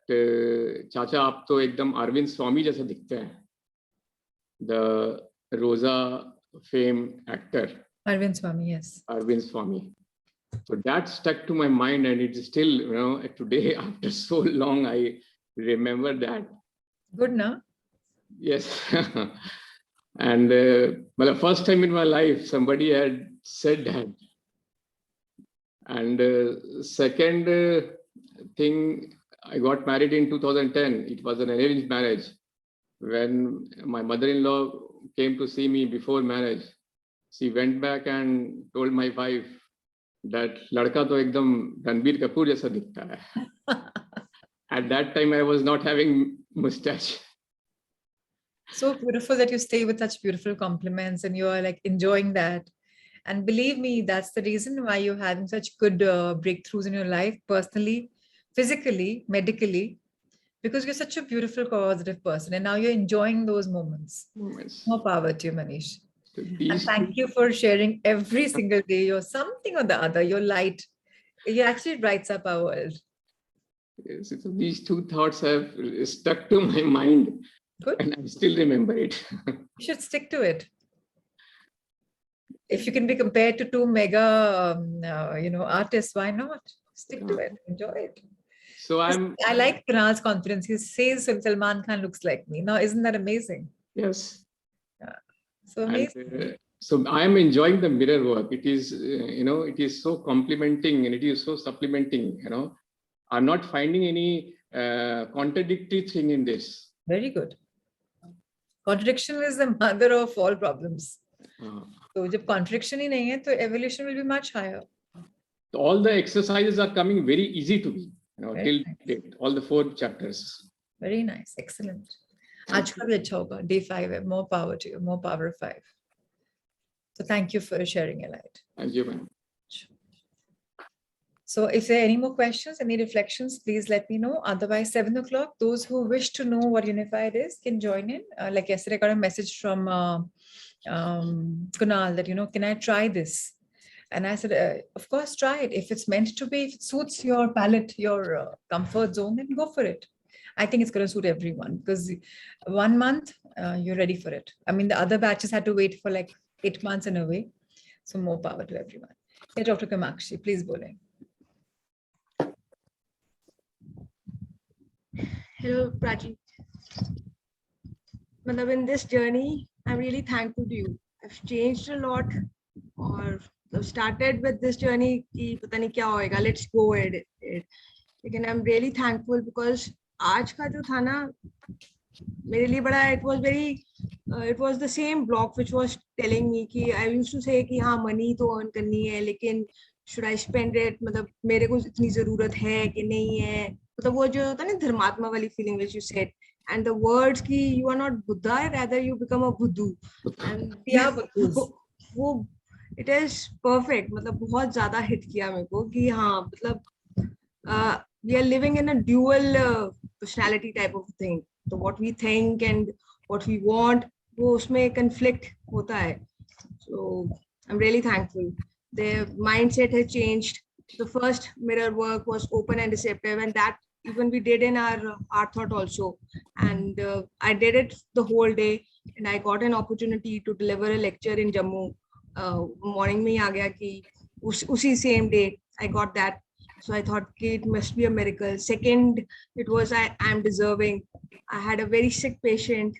Chacha, aap to ekdam Arvind Swamy jaisa dikhte hain. The Rosa fame actor. Arvind Swamy, yes. Arvind Swamy. So that stuck to my mind, and it's still, today after so long, I remember that. Good, na? Yes. And well, the first time in my life, somebody had said that. And second thing, I got married in 2010. It was an arranged marriage. When my mother-in-law came to see me before marriage, she went back and told my wife that ladka to ekdam Ranbir Kapoor jaisa dikhta hai. At that time, I was not having mustache. So beautiful that you stay with such beautiful compliments and you are like enjoying that. And believe me, that's the reason why you're having such good breakthroughs in your life, personally, physically, medically, because you're such a beautiful, positive person. And now you're enjoying those moments. More power to you, Manish. And thank you for sharing every single day. You're something or the other. You're light. You actually brights up our world. Yes, so these 2 thoughts have stuck to my mind. Good. And I still remember it. You should stick to it. If you can be compared to 2 mega, artists, why not? Stick to it. Enjoy it. So I like Kunal's confidence. He says Salman Khan looks like me. Now, isn't that amazing? Yes. Yeah. So amazing. And, so I am enjoying the mirror work. It is, it is so complimenting and it is so supplementing. I'm not finding any contradictory thing in this. Very good. Contradiction is the mother of all problems. So if contradiction ही नहीं है, तो evolution will be much higher. All the exercises are coming very easy to me. Till date, all the 4 chapters. Very nice, excellent. आज का भी अच्छा होगा. Day 5 है. More power to you. More power of 5. So thank you for sharing your light. Thank you, ma'am. So if there are any more questions, any reflections, please let me know. Otherwise, 7 o'clock, those who wish to know what Unified is can join in. Like yesterday, I got a message from Kunal that, can I try this? And I said, of course, try it. If it's meant to be, if it suits your palate, your comfort zone, then go for it. I think it's going to suit everyone because 1 month, you're ready for it. I mean, the other batches had to wait for like 8 months in a way. So more power to everyone. Yeah, Dr. Kamakshi, please bole. Hello, Prachi. मतलब in this journey, I'm really thankful to you. I've changed a lot, और I've started with this journey कि पता नहीं क्या होएगा, let's go at it. लेकिन I'm really thankful because आज का जो था ना मेरे लिए बड़ा, it was the same block which was telling me कि I used to say कि हाँ money तो earn करनी है, लेकिन should I spend it, मतलब मेरे को इतनी जरूरत है कि नहीं है, मतलब वो जो होता है ना धर्मात्मा वाली feeling which you said, and the words कि you are not Buddha, rather you become a Buddhu, and Yeah, Buddhas. वो it is perfect, मतलब बहुत ज्यादा hit किया मेरे को कि हाँ मतलब we are living in a dual personality type of thing. So what we think and what we want, वो उसमें conflict होता है. So I'm really thankful. Their mindset has changed. The first mirror work was open and receptive, and that even we did in our art thought also. And I did it the whole day, and I got an opportunity to deliver a lecture in Jammu. Morning में आ गया कि उसी same day I got that. So I thought it must be a miracle. Second, it was I'm deserving. I had a very sick patient.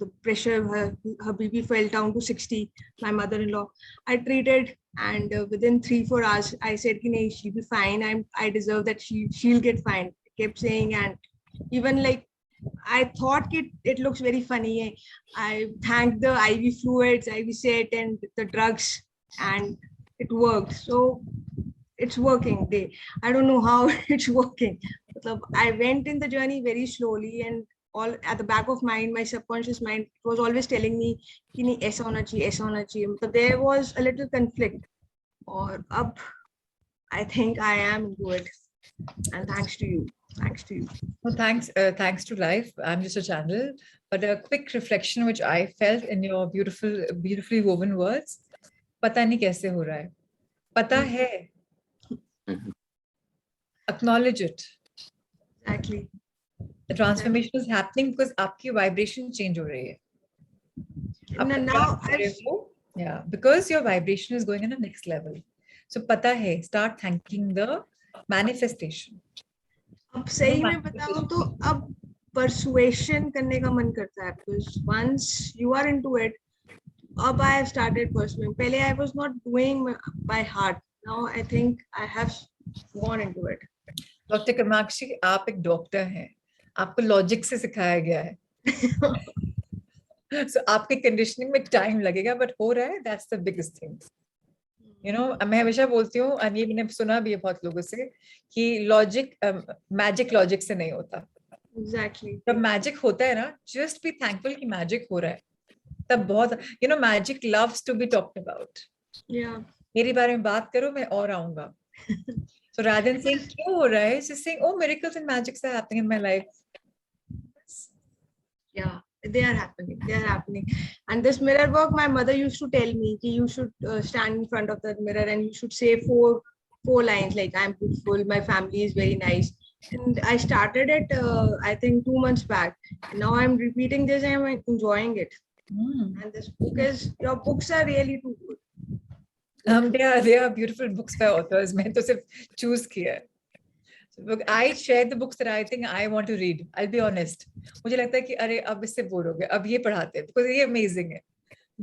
The pressure, her BP fell down to 60. My mother-in-law. I treated, and within 3-4 hours, I said, "Ki she'll be fine. I deserve that. She'll get fine." I kept saying, and even like I thought it looks very funny. I thanked the IV fluids, IV set, and the drugs, and it worked. So it's working. I don't know how it's working. I went in the journey very slowly, and all at the back of mind, my subconscious mind was always telling me कि नहीं ऐसा होना चाहिए, ऐसा होना चाहिए. मतलब there was a little conflict. और अब I think I am into it, and thanks to you. Thanks to you. Well, thanks to life. I'm just a channel, but a quick reflection which I felt in your beautifully woven words. पता नहीं कैसे हो रहा है. पता है. Acknowledge it. Exactly. The transformation is happening because आपकी vibration change हो रही है. Now yeah, because your vibration is going in the next level. So पता है. Start thanking the manifestation. अब सही में बताऊं तो अब persuasion करने का मन करता है, because once you are into it, अब I have started pursuing. पहले I was not doing by heart. Now I think I have gone into it. Doctor Kamakshi, आप एक डॉक्टर हैं, आपको लॉजिक से सिखाया गया है. So आपके कंडीशनिंग में टाइम लगेगा, बट हो रहा है. That's the biggest thing. You know, मैं हमेशा बोलती हूँ, और ये मैंने सुना भी है बहुत लोगों से, कि लॉजिक मैजिक लॉजिक से नहीं होता. Exactly. जब मैजिक होता है ना, जस्ट बी थैंकफुल कि मैजिक हो रहा है. तब बहुत, you know, magic loves to be talked about. Yeah. मेरे बारे में बात करो, मैं और आऊंगा. So rather than saying क्यों हो रहा है, just saying, oh, miracles and magics are happening in my life. Yeah, they are happening. They are happening. And this mirror work, my mother used to tell me that you should stand in front of the mirror and you should say four lines like, "I'm beautiful, my family is very nice." And I started it, I think 2 months back. And now I'm repeating this and I'm enjoying it. And this book your books are really too good. They are beautiful books by authors. मैं तो सिर्फ choose किया है. So, I share the books that I think I want to read. I'll be honest. मुझे लगता है कि अरे अब इससे बोर हो गए, अब ये पढ़ाते हैं, because ये amazing है.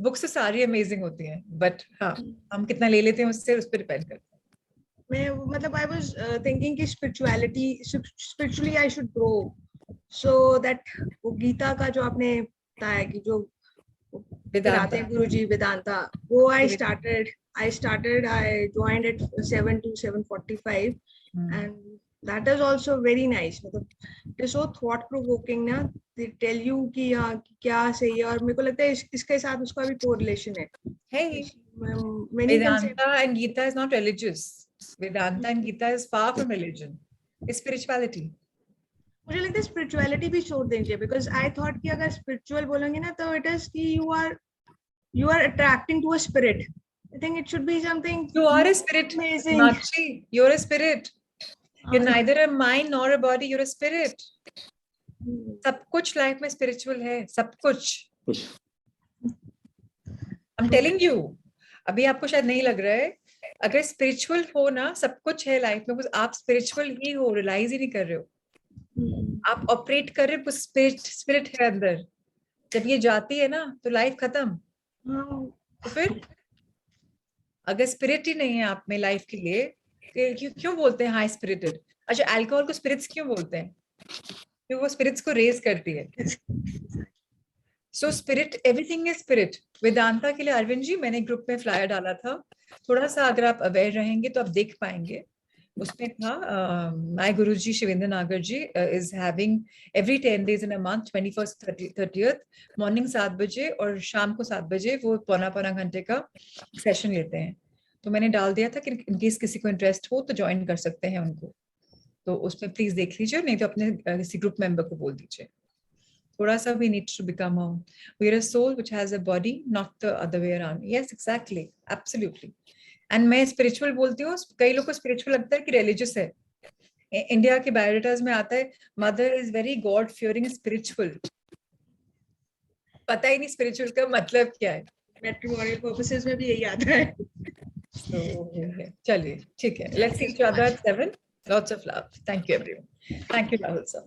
Books तो सारी amazing होती हैं, but हाँ, हम कितना ले लेते हैं उससे, उस पर depend करता है. मैं मतलब I was thinking कि spiritually I should grow, so that वो गीता का जो आपने बताया कि जो पढ़ाते हैं गुरुजी वेदांता, वो I joined at 7 to 7:45, and that is also very nice. मतलब it is so thought provoking ना, they tell you कि हाँ क्या सही है, और मेरे को लगता है इसके साथ उसका भी correlation है. Hey, many Vedanta and Gita is not religious. Vedanta and Gita is far from religion. It's spirituality. मुझे लगता है spirituality भी छोड़ देनी चाहिए, because I thought कि अगर spiritual बोलेंगे ना तो it is कि you are attracting to a spirit. I think it should be something. You are a spirit. Amazing. Makshi, you're a spirit. You're neither a mind nor a body. You're a spirit. सब कुछ life में spiritual है, सब कुछ. I'm telling you. अभी आपको शायद नहीं लग रहा है, अगर spiritual हो ना, सब कुछ है लाइफ में, आप spiritual ही हो, realize ही नहीं कर रहे हो. आप ऑपरेट कर रहे हो, स्पिरिट है अंदर. जब ये जाती है ना तो लाइफ खत्म। हाँ, तो फिर अगर स्पिरिट ही नहीं है आप में लाइफ के लिए, क्यों बोलते हैं हाई स्पिरिटेड? अच्छा, अल्कोहल को स्पिरिट्स क्यों बोलते हैं? क्यों? वो स्पिरिट्स को रेज करती है। So spirit, everything is spirit. Vedanta के लिए अरविंद जी, मैंने ग्रुप में फ्लायर डाला था, थोड़ा सा अगर आप अवेयर रहेंगे तो आप देख पाएंगे। उसमें था my guruji Shivendra Nagar ji is having every 10 days in a month, 21st 30th morning 7 बजे और शाम को 7 बजे वो पौना घंटे का सेशन लेते हैं। तो मैंने डाल दिया था कि इनकेस किसी को इंटरेस्ट हो तो ज्वाइन कर सकते हैं उनको। तो उसमें प्लीज देख लीजिए, नहीं तो अपने किसी ग्रुप मेंबर को बोल दीजिए। थोड़ा सा we need to become we are a soul which has a body, not the other way around. Yes, exactly, absolutely. And मैं spiritual बोलती हूँ, कई लोग को spiritual लगता है कि religious है। इंडिया के बायोडाटास में आता है mother is very God fearing spiritual. पता ही नहीं स्पिरिचुअल का मतलब क्या है। मैट्रिमोनियल पर्पसेस में भी यही आता है। चलिए ठीक है, let's see each other at 7. Lots of love. Thank you everyone. Thank you Rahul sir.